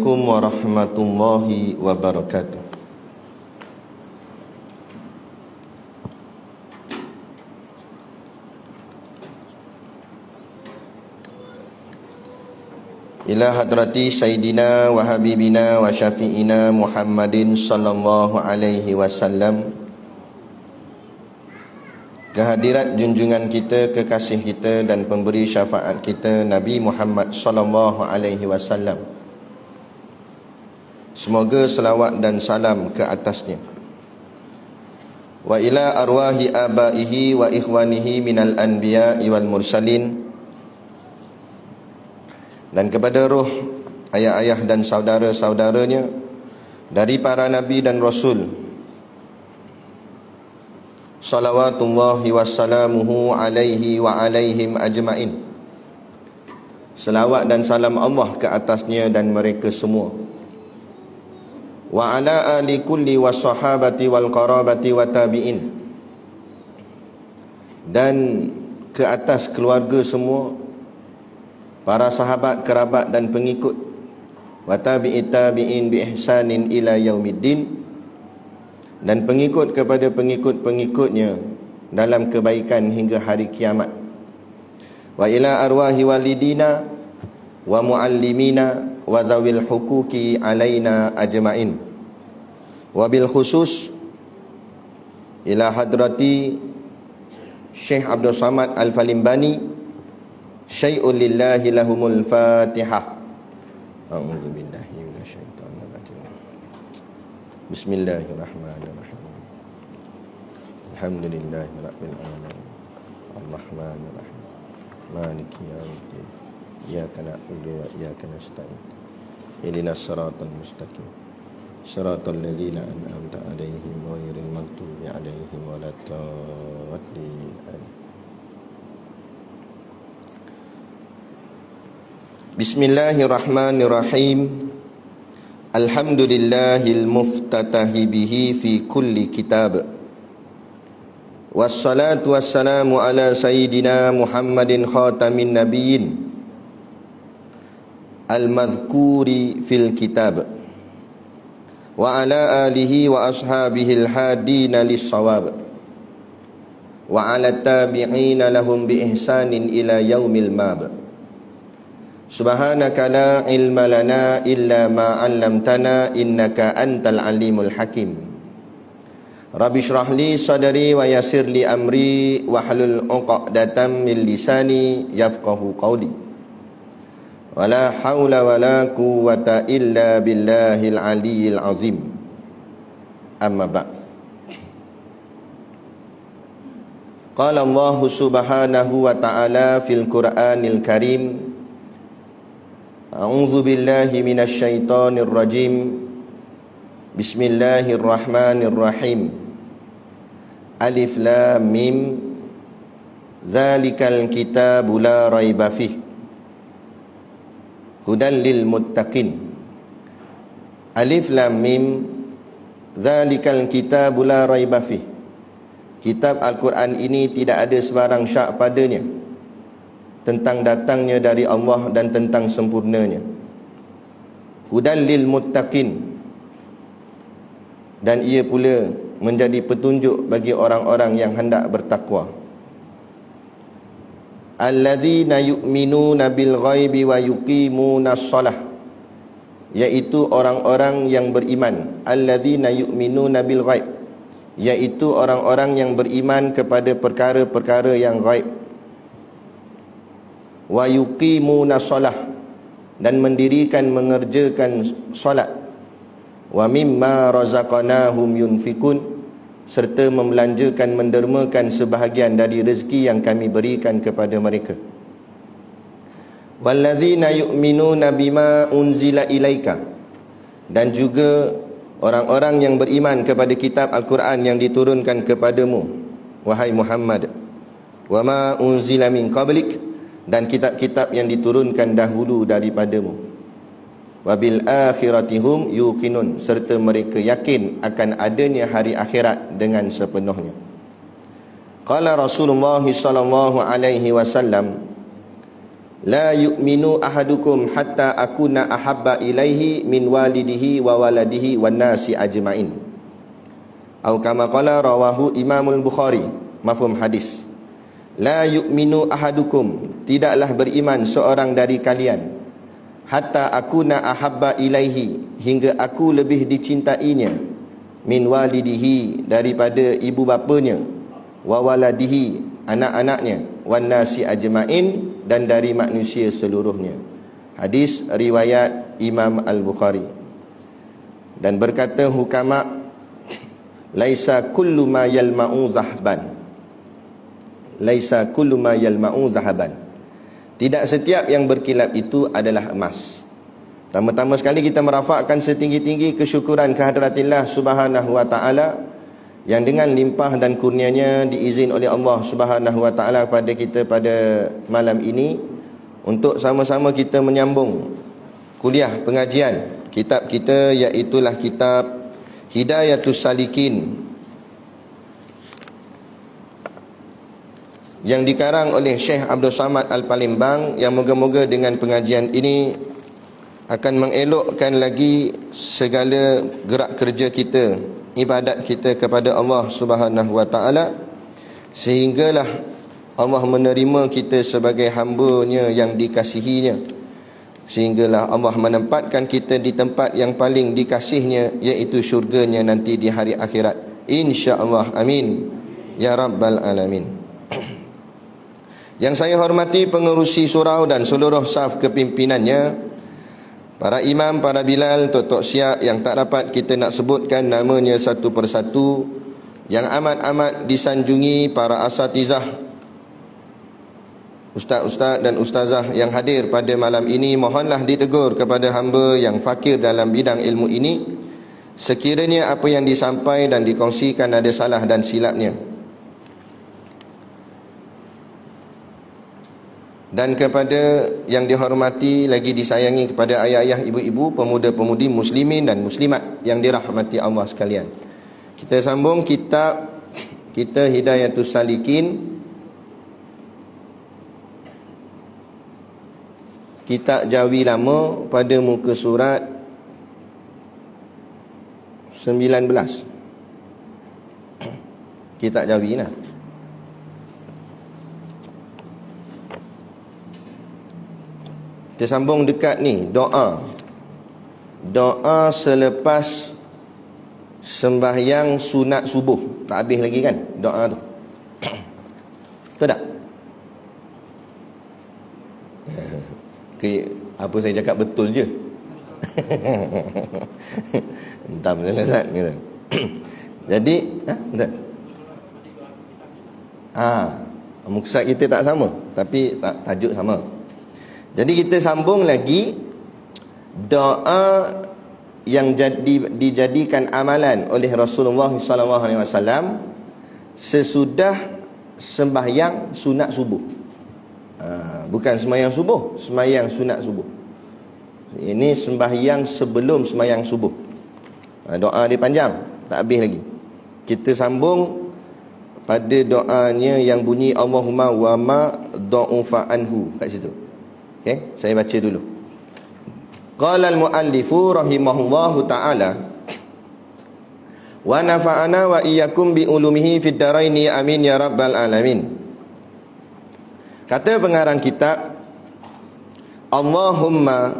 Assalamualaikum warahmatullahi wabarakatuh. Ila hadrati Sayyidina wa Habibina wa Syafi'ina Muhammadin sallallahu alaihi wasallam. Kehadirat junjungan kita, kekasih kita dan pemberi syafaat kita Nabi Muhammad sallallahu alaihi wasallam. Semoga selawat dan salam ke atasnya. Wa ila arwahi abaihi wa ikhwanihi minal anbiya'i wal mursalin. Dan kepada roh ayah-ayah dan saudara-saudaranya dari para nabi dan rasul, salawatullahi wassalamuhu alaihi wa alaihim ajma'in. Selawat dan salam Allah ke atasnya dan mereka semua. Wa ala ali kulli wassahabati wal qarabati wa tabi'in. Dan ke atas keluarga semua, para sahabat, kerabat dan pengikut, wa tabi'it tabi'in bi ihsanin ila yaumiddin. Dan pengikut kepada pengikut-pengikutnya dalam kebaikan hingga hari kiamat. Wa ila arwahi walidina wa muallimina wa dhawil huquqi alaina ajma'in. Wa bil khusus ila hadrati Syekh Abdul Samad Al-Falimbani, syai'un lillahi lahumul fatihah. A'udzu billahi minasyaitonir rajim. Bismillahirrahmanirrahim. Alhamdulillahi rabbil alamin. Arrahmanir rahim. Maliki yaumiddin. Iyyaka na'budu wa iyyaka nasta'in. Ihdinas siratal mustaqim. Siratal ladzina an'amta 'alaihim ghairil maghdubi 'alaihim waladdallin. Bismillahirrahmanirrahim. Alhamdulillahil muftatahi bihi fi kulli kitab. Wassalatu wassalamu ala sayyidina Muhammadin khatamin nabiyyin al-madhkuri fil kitab wa ala alihi wa ashabihi al-hadina lis-shawab wa ala tabi'ina lahum bi ihsanin ila yaumil mab. Subhanaka la ilma lana illa ma 'allamtana innaka antal alimul hakim. Rabbi shrah li sadri wa yassir li amri wa hlul 'uqdatam min lisani yafqahu qawli. Wala haula wala quwwata illa billahil aliyyil azim. Amma ba'd. Qala Allah subhanahu wa ta'ala fil Qur'anil Karim. A'udzu billahi minasy syaithanir rajim. Bismillahirrahmanirrahim. Alif lam mim. Dzalikal kitabu la raiba fih. Hudan lil muttaqin. Alif lam mim. Dzalikal kitabu la raiba fih. Kitab Al-Quran ini tidak ada sebarang syak padanya tentang datangnya dari Allah dan tentang sempurnanya. Hudan lil muttaqin. Dan ia pula menjadi petunjuk bagi orang-orang yang hendak bertakwa. Alladzina yu'minuna bil ghaibi wa yuqimunas shalah. Iaitu orang-orang yang beriman. Alladzina yu'minuna bil ghaib. Iaitu orang-orang yang beriman kepada perkara-perkara yang ghaib. Wa yuqimuna shalah. Dan mendirikan, mengerjakan solat. Wa mimma razaqnahum yunfikun. Serta membelanjakan, mendermakan sebahagian dari rezeki yang kami berikan kepada mereka. Walladzina yu'minuna bima unzila ilaika. Dan juga orang-orang yang beriman kepada kitab Al-Quran yang diturunkan kepadamu, wahai Muhammad. Wa ma unzila min qablik. Dan kitab-kitab yang diturunkan dahulu daripadamu. Wabil akhiratihum yuqinun. Serta mereka yakin akan adanya hari akhirat dengan sepenuhnya. Qala Rasulullah sallallahu alaihi wasallam. La yu'minu ahadukum hatta akuna ahabba ilaihi min walidihi wa waladihi wan nasi ajmain. Atau kama qala rawahu Imamul Bukhari. Mafhum hadis. La yu'minu ahadukum, tidaklah beriman seorang dari kalian, hatta akuna ahabba ilaihi, hingga aku lebih dicintainya, min walidihi, daripada ibu bapanya, wa waladihi, anak-anaknya, wan nasi ajmain, dan dari manusia seluruhnya. Hadis riwayat Imam Al-Bukhari. Dan berkata hukama, laisa kullu ma yalma'u zahban, laisa kullu ma yalma'u zahaban, tidak setiap yang berkilat itu adalah emas. Pertama-tama sekali kita merafakkan setinggi-tinggi kesyukuran kehadраtillah Subhanahu wa taala yang dengan limpah dan kurnianya diizin oleh Allah Subhanahu wa taala pada kita pada malam ini untuk sama-sama kita menyambung kuliah pengajian kitab kita, iaitu kitab Hidayatus Salikin yang dikarang oleh Syekh Abdul Samad Al-Palembang, yang moga-moga dengan pengajian ini akan mengelokkan lagi segala gerak kerja kita, ibadat kita kepada Allah Subhanahu wa taala, sehinggalah Allah menerima kita sebagai hamba-Nya yang dikasihinya, sehinggalah Allah menempatkan kita di tempat yang paling dikasihnya, iaitu syurga-Nya nanti di hari akhirat, insya-Allah. Amin ya rabbal alamin. Yang saya hormati pengerusi surau dan seluruh saf kepimpinannya, para imam, para bilal, tok-tok siap yang tak dapat kita nak sebutkan namanya satu persatu, yang amat-amat disanjungi para asatizah, ustaz-ustaz dan ustazah yang hadir pada malam ini, mohonlah ditegur kepada hamba yang fakir dalam bidang ilmu ini, sekiranya apa yang disampaikan dan dikongsikan ada salah dan silapnya. Dan kepada yang dihormati lagi disayangi kepada ayah-ayah, ibu-ibu, pemuda-pemudi muslimin dan muslimat yang dirahmati Allah sekalian. Kita sambung kitab kita Hidayatus Salikin, kitab Jawi lama, pada muka surat 19. Kitab Jawi lah. Kita sambung dekat ni, doa selepas sembahyang sunat subuh. Tak habis lagi kan doa tu. Betul tak? Apa saya cakap betul je. Entah betul tak kata. Jadi betul. Maksud kita tak sama, tapi tajuk sama. Jadi kita sambung lagi doa yang dijadikan amalan oleh Rasulullah SAW sesudah sembahyang sunat subuh. Bukan sembahyang subuh, sembahyang sunat subuh. Ini sembahyang sebelum sembahyang subuh. Doa dia panjang, tak habis lagi. Kita sambung pada doanya yang bunyi Allahumma wa ma da'ufa anhu, kat situ. Okay, saya baca dulu. Qala al-muallifu rahimahullahu ta'ala wa nafa'ana wa iyyakum bi ulumihi fid dharaini amin ya rabbal alamin. Kata pengarang kitab, Allahumma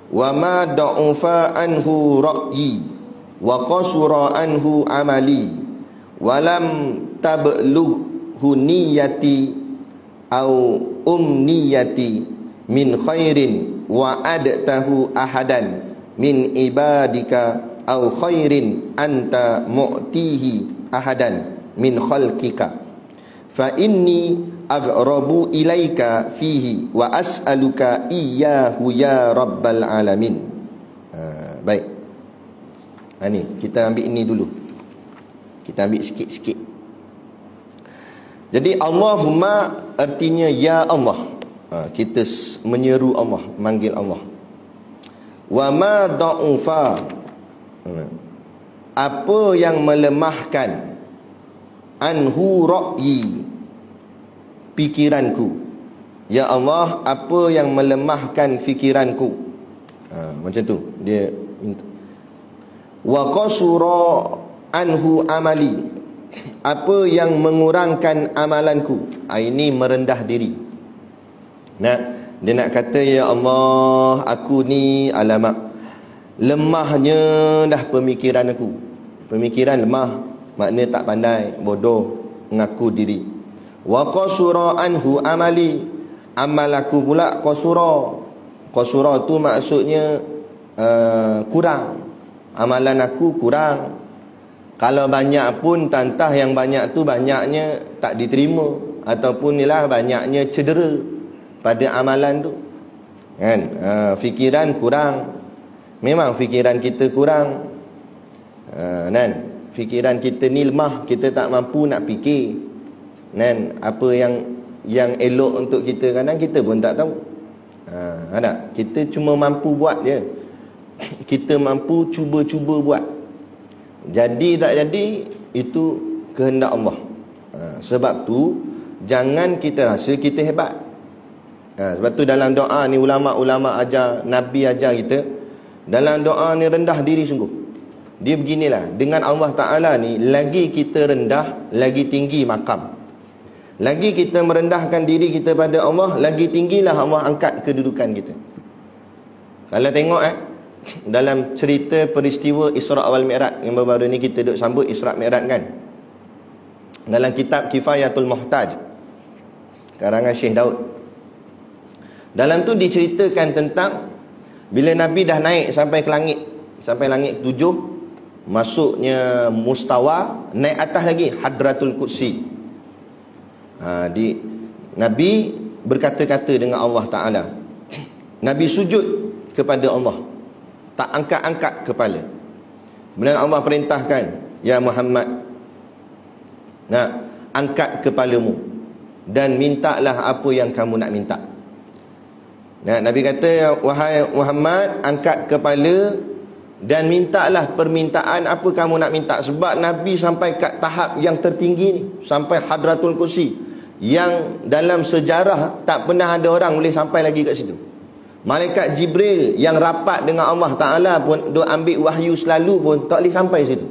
wa ma da'ufa anhu ra'yi wa qasura anhu amali wa lam tablughu niyyati au umniyati min khairin wa adtahu ahadan min ibadika au khairin anta mu'tihi ahadan min khalqika fa inni aghrabu ilaika fihi wa as'aluka iyyahu ya rabbal alamin. Baik. Ni kita ambil ini dulu. Kita ambil sikit-sikit. Jadi Allahumma artinya ya Allah. Kita menyeru Allah, manggil Allah. Wa ma da'ufa, apa yang melemahkan, anhu ra'yi, pikiranku, Ya Allah, apa yang melemahkan fikiranku? Macam tu dia minta. Wa qasura anhu amali, apa yang mengurangkan amalanku? Ini merendah diri. Dia nak kata, ya Allah, aku ni alamak lemahnya dah pemikiran aku. Pemikiran lemah, maknanya tak pandai, bodoh, mengaku diri. Wa qasura anhu amali, amal aku pula qasura. Qasura tu maksudnya kurang. Amalan aku kurang. Kalau banyak pun, tantah yang banyak tu banyaknya tak diterima, ataupun inilah banyaknya cedera pada amalan tu, kan? Fikiran kurang. Memang fikiran kita kurang, kan? Fikiran kita ni lemah, kita tak mampu nak fikir, kan? Apa yang elok untuk kita kadang kita pun tak tahu. Ada, kita cuma mampu buat je. Kita mampu cuba-cuba buat. Jadi tak jadi, itu kehendak Allah. Sebab tu jangan kita rasa kita hebat. Sebab tu dalam doa ni ulama-ulama ajar, Nabi ajar kita, dalam doa ni rendah diri sungguh. Dia beginilah, dengan Allah Ta'ala ni, lagi kita rendah, lagi tinggi makam. Lagi kita merendahkan diri kita pada Allah, lagi tinggilah Allah angkat kedudukan kita. Kalau tengok dalam cerita peristiwa Isra' wal Mi'raj yang baru-baru ni kita duk sambut Isra' Mi'raj kan, dalam kitab Kifayatul Muhtaj karangan Syekh Daud, dalam tu diceritakan tentang bila Nabi dah naik sampai ke langit, sampai langit 7, masuknya mustawa, naik atas lagi Hadratul Qudsi. Nabi berkata-kata dengan Allah Ta'ala. Nabi sujud kepada Allah, tak angkat-angkat kepala. Kemudian Allah perintahkan, ya Muhammad, angkat kepalamu dan mintalah apa yang kamu nak minta. Nabi kata, wahai Muhammad, angkat kepala dan mintalah permintaan apa kamu nak minta. Sebab Nabi sampai kat tahap yang tertinggi ni, sampai Hadratul Qudsi, yang dalam sejarah tak pernah ada orang boleh sampai lagi kat situ. Malaikat Jibril yang rapat dengan Allah Ta'ala pun, duk ambil wahyu selalu pun, tak boleh sampai situ.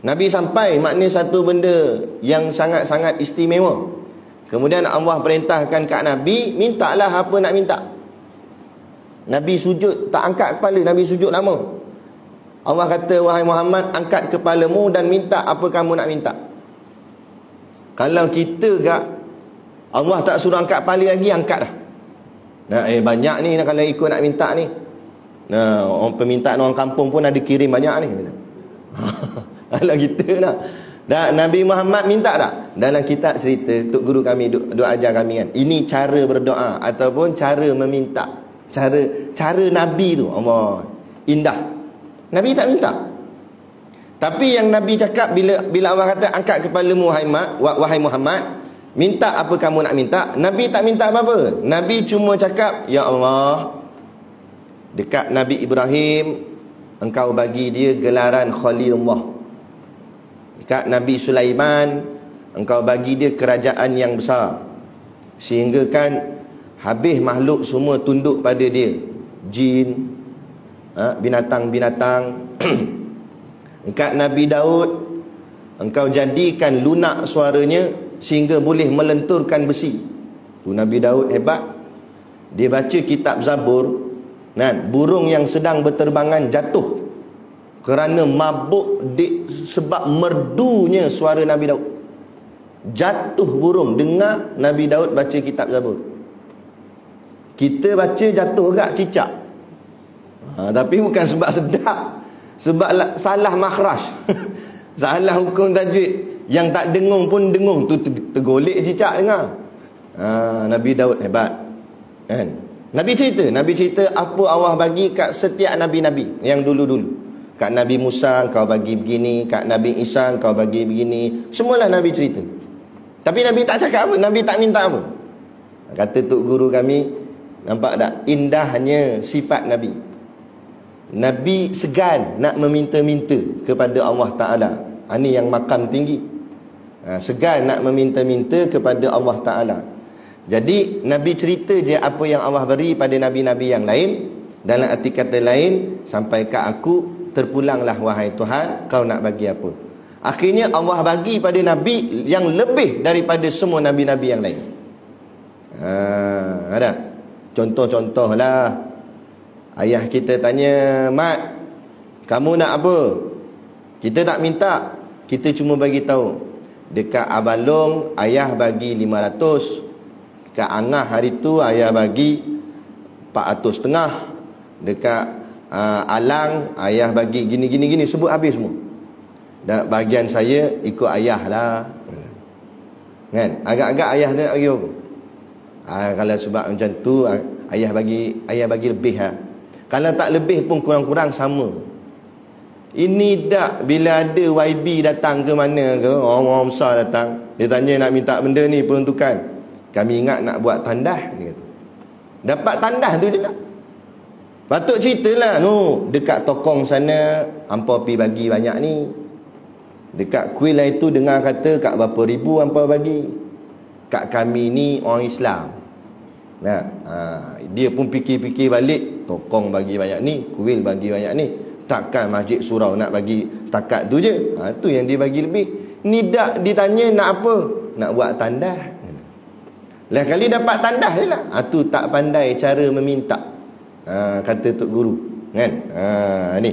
Nabi sampai, maknanya satu benda yang sangat-sangat istimewa. Kemudian Allah perintahkan kat Nabi, mintalah apa nak minta. Nabi sujud, tak angkat kepala, Nabi sujud lama. Allah kata, wahai Muhammad, angkat kepalamu dan minta apa kamu nak minta. Kalau kita gak, Allah tak suruh angkat kepala lagi, angkat dah. Banyak ni kalau ikut nak minta ni. Orang permintaan orang kampung pun ada kirim banyak ni. Kalau kita nak. Nabi Muhammad minta tak? Dalam kitab cerita, Tok Guru kami duk ajar kami kan, ini cara berdoa ataupun cara meminta. Cara Nabi tu, Allah, indah. Nabi tak minta. Tapi yang Nabi cakap, bila Allah kata angkat kepalamu wahai Muhammad, minta apa kamu nak minta, Nabi tak minta apa-apa. Nabi cuma cakap, ya Allah, dekat Nabi Ibrahim engkau bagi dia gelaran Khalilullah. Dekat Nabi Sulaiman engkau bagi dia kerajaan yang besar, sehingga kan habis makhluk semua tunduk pada dia, jin, binatang-binatang. Dekat Nabi Daud engkau jadikan lunak suaranya sehingga boleh melenturkan besi. Tu Nabi Daud hebat. Dia baca kitab Zabur, burung yang sedang berterbangan jatuh kerana mabuk sebab merdunya suara Nabi Daud. Jatuh burung dengar Nabi Daud baca kitab Zabur. Kita baca jatuh agak cicak. Tapi bukan sebab sedap, sebab salah makhraj. Salah hukum tajwid. Yang tak dengung pun dengung, tu tergolek cicak dengar. Nabi Daud hebat kan? Nabi cerita apa Allah bagi kat setiap nabi-nabi yang dulu-dulu. Kat Nabi Musa kau bagi begini, kat Nabi Isa kau bagi begini. Semualah Nabi cerita. Tapi Nabi tak cakap apa, Nabi tak minta apa. Kata Tok Guru kami, nampak tak indahnya sifat Nabi. Nabi segan nak meminta-minta kepada Allah Ta'ala. Ini yang makam tinggi. Segan nak meminta-minta kepada Allah Ta'ala. Jadi Nabi cerita je apa yang Allah beri pada Nabi-Nabi yang lain. Dalam arti kata lain, sampai ke aku, terpulanglah wahai Tuhan, kau nak bagi apa. Akhirnya Allah bagi pada Nabi yang lebih daripada semua Nabi-Nabi yang lain. Ada contoh-contoh lah. Ayah kita tanya, Mat, kamu nak apa? Kita tak minta, kita cuma bagi tahu. Dekat Abalong ayah bagi 500. Dekat Angah hari tu ayah bagi 450. Dekat Alang ayah bagi gini sebut habis semua. Dan bahagian saya ikut ayah lah. Kan? Agak-agak ayah dia nak bagi apa? Kalau sebab macam tu ayah bagi lebih lah. Kalau tak lebih pun kurang-kurang sama. Ini dak bila ada YB datang ke mana ke, orang-orang besar datang, dia tanya nak minta benda ni peruntukan. Kami ingat nak buat tandah, dia kata. Dapat tandah tu dia tak. Patut ceritalah, dekat Tokong sana hampa pi bagi banyak ni. Dekat Kuil itu dengar kata kat berapa ribu hampa bagi. Kat kami ni orang Islam. Nah, dia pun fikir-fikir balik, Tokong bagi banyak ni, Kuil bagi banyak ni. Takkan Masjid Surau nak bagi setakat tu je. Tu yang dia bagi lebih. Ni dak ditanya nak apa? Nak buat tandah. Lah kali dapat tandah je lah. Tu tak pandai cara meminta. Kata Tok Guru. Kan? Ni.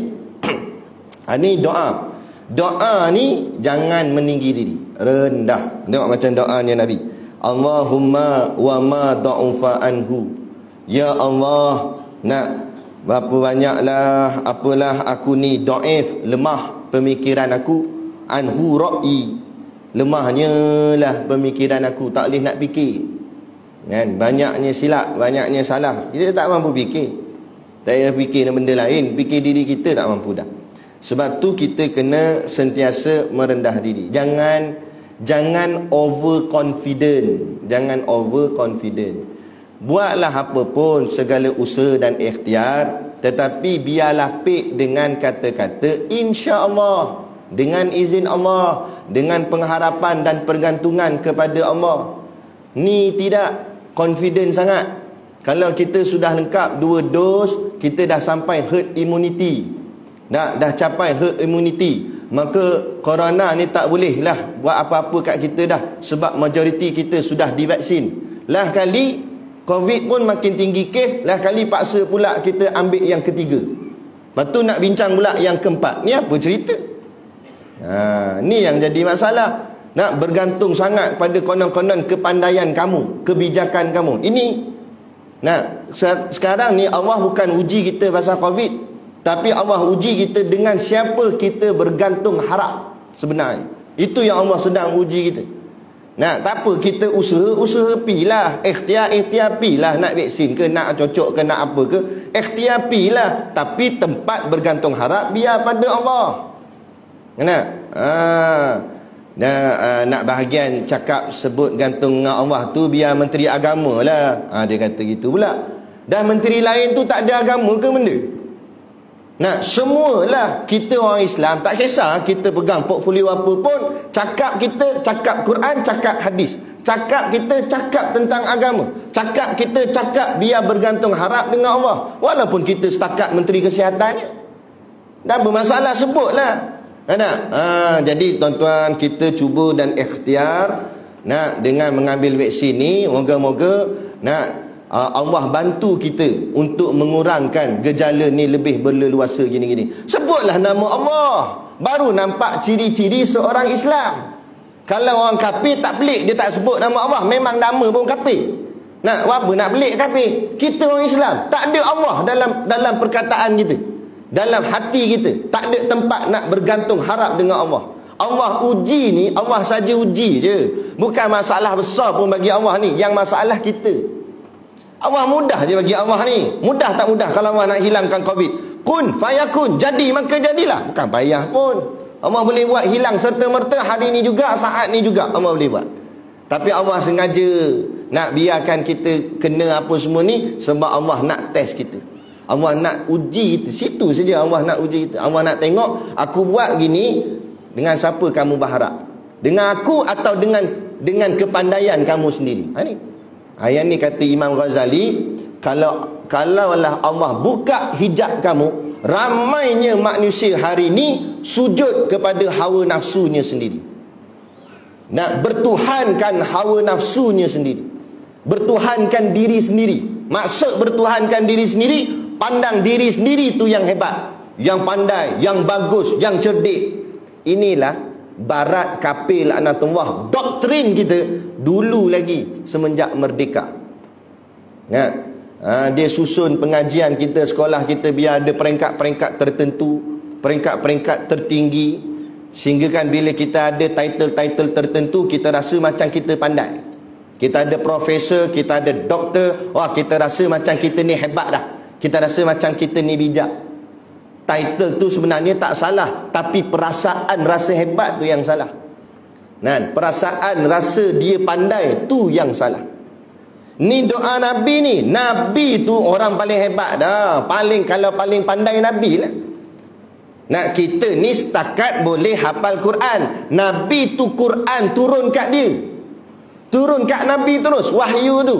Ni doa. Doa ni jangan meninggi diri. Rendah. Tengok macam doanya Nabi. Allahumma wa ma da'ufa anhu. Ya Allah, nak berapa banyaklah apalah aku ni dhaif, lemah pemikiran aku, anhu ra'i, lemahnya lah pemikiran aku, tak boleh nak fikir kan, banyaknya silap, banyaknya salah, kita tak mampu fikir, tak payah fikir benda lain, fikir diri kita tak mampu dah. Sebab tu kita kena sentiasa merendah diri. Jangan overconfident. Jangan overconfident. Buatlah apa pun, segala usaha dan ikhtiar, tetapi biarlah pek dengan kata-kata insya-Allah, dengan izin Allah, dengan pengharapan dan pergantungan kepada Allah. Ni tidak confident sangat. Kalau kita sudah lengkap 2 dos, kita dah sampai herd immunity, dah capai herd immunity, maka corona ni tak boleh lah buat apa-apa kat kita dah, sebab majoriti kita sudah divaksin. Lah kali COVID pun makin tinggi kes, lah kali paksa pula kita ambil yang ketiga. Lepas tu nak bincang pula yang keempat. Ni apa cerita? Ni yang jadi masalah. Nak bergantung sangat pada konon-konon kepandaian kamu, kebijakan kamu. Ini sekarang ni Allah bukan uji kita pasal COVID, tapi Allah uji kita dengan siapa kita bergantung harap sebenarnya. Itu yang Allah sedang uji kita. Tak apa, kita usaha pilah, ikhtiar pilah, nak vaksin ke, nak cocok ke, nak apa ke, ikhtiar pilah, tapi tempat bergantung harap biar pada Allah. Nak bahagian cakap sebut gantung dengan Allah tu biar menteri agama lah. Dia kata gitu pula. Dan menteri lain tu tak ada agama ke benda? Semualah kita orang Islam, tak kisah kita pegang portfolio apa pun, cakap kita cakap Quran, cakap hadis, cakap kita cakap tentang agama, cakap kita cakap biar bergantung harap dengan Allah, walaupun kita setakat menteri kesihatannya. Dan bermasalah sebutlah. Jadi tuan-tuan, kita cuba dan ikhtiar dengan mengambil vaksin ni, moga-moga Allah bantu kita untuk mengurangkan gejala ni lebih berleluasa gini-gini. Sebutlah nama Allah, baru nampak ciri-ciri seorang Islam. Kalau orang kafir tak pelik, dia tak sebut nama Allah, memang nama pun kafir. Apa nak pelik kafir? Kita orang Islam, tak ada Allah dalam perkataan kita, dalam hati kita. Tak ada tempat nak bergantung harap dengan Allah. Allah uji ni, Allah saja uji je. Bukan masalah besar pun bagi Allah ni, yang masalah kita. Allah mudah je bagi Allah ni. Mudah tak mudah kalau Allah nak hilangkan COVID? Kun fayakun, jadi maka jadilah. Bukan payah pun. Allah boleh buat hilang serta-merta hari ni juga, saat ni juga Allah boleh buat. Tapi Allah sengaja nak biarkan kita kena apa semua ni sebab Allah nak test kita. Allah nak uji kita. Situ saja Allah nak uji kita. Allah nak tengok aku buat gini, dengan siapa kamu berharap? Dengan aku atau dengan kepandaian kamu sendiri? Ni. Ayat ni kata Imam Ghazali, kalaulah Allah buka hijab kamu, ramainya manusia hari ini sujud kepada hawa nafsunya sendiri. Nak bertuhankan hawa nafsunya sendiri, bertuhankan diri sendiri. Maksud bertuhankan diri sendiri, pandang diri sendiri tu yang hebat, yang pandai, yang bagus, yang cerdik. Inilah Barat kafir laknatullah, doktrin kita dulu lagi semenjak merdeka. Dia susun pengajian kita, sekolah kita biar ada peringkat-peringkat tertentu, peringkat-peringkat tertinggi, sehingga kan bila kita ada title-title tertentu, kita rasa macam kita pandai. Kita ada profesor, kita ada doktor, wah kita rasa macam kita ni hebat dah, kita rasa macam kita ni bijak. Title tu sebenarnya tak salah, tapi perasaan rasa hebat tu yang salah. Perasaan rasa dia pandai tu yang salah. Ni doa Nabi ni. Nabi tu orang paling hebat dah. Kalau paling pandai Nabi lah. Kita ni setakat boleh hafal Quran. Nabi tu Quran turun kat dia, turun kat Nabi terus, wahyu tu.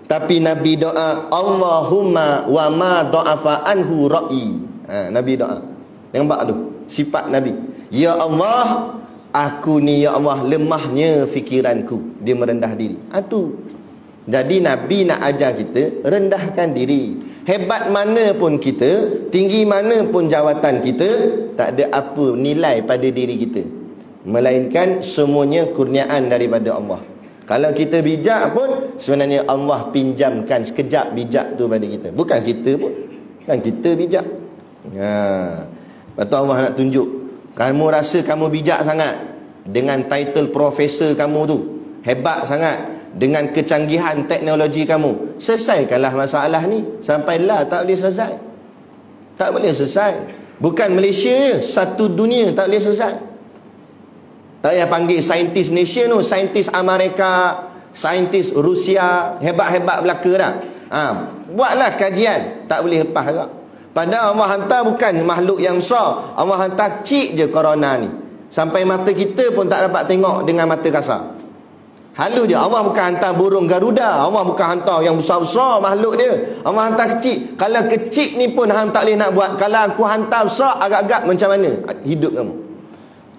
Tapi Nabi doa, Allahumma wa ma da'afa anhu ra'i. Nabi doa. Nampak tu sifat Nabi. Ya Allah, aku ni ya Allah lemahnya fikiranku. Dia merendah diri. Tu. Jadi Nabi nak ajar kita rendahkan diri. Hebat mana pun kita, tinggi mana pun jawatan kita, tak ada apa nilai pada diri kita, melainkan semuanya kurniaan daripada Allah. Kalau kita bijak pun sebenarnya Allah pinjamkan sekejap bijak tu pada kita. Bukan kita pun, kan kita bijak. Lepas tu Allah nak tunjuk, kamu rasa kamu bijak sangat dengan title profesor kamu tu, hebat sangat dengan kecanggihan teknologi kamu, selesaikanlah masalah ni. Sampailah tak boleh selesai. Tak boleh selesai. Bukan Malaysia je, satu dunia tak boleh selesai. Tak payah panggil saintis Malaysia tu, saintis Amerika, saintis Rusia, hebat-hebat belaka dah. Buatlah kajian, tak boleh lepas juga. Padahal Allah hantar bukan makhluk yang besar, Allah hantar cik je corona ni, sampai mata kita pun tak dapat tengok dengan mata kasar. Halu je. Allah bukan hantar burung Garuda, Allah bukan hantar yang besar-besar makhluk dia, Allah hantar kecil. Kalau kecil ni pun hang tak boleh nak buat, kalau aku hantar besar, agak-agak macam mana hidup kamu?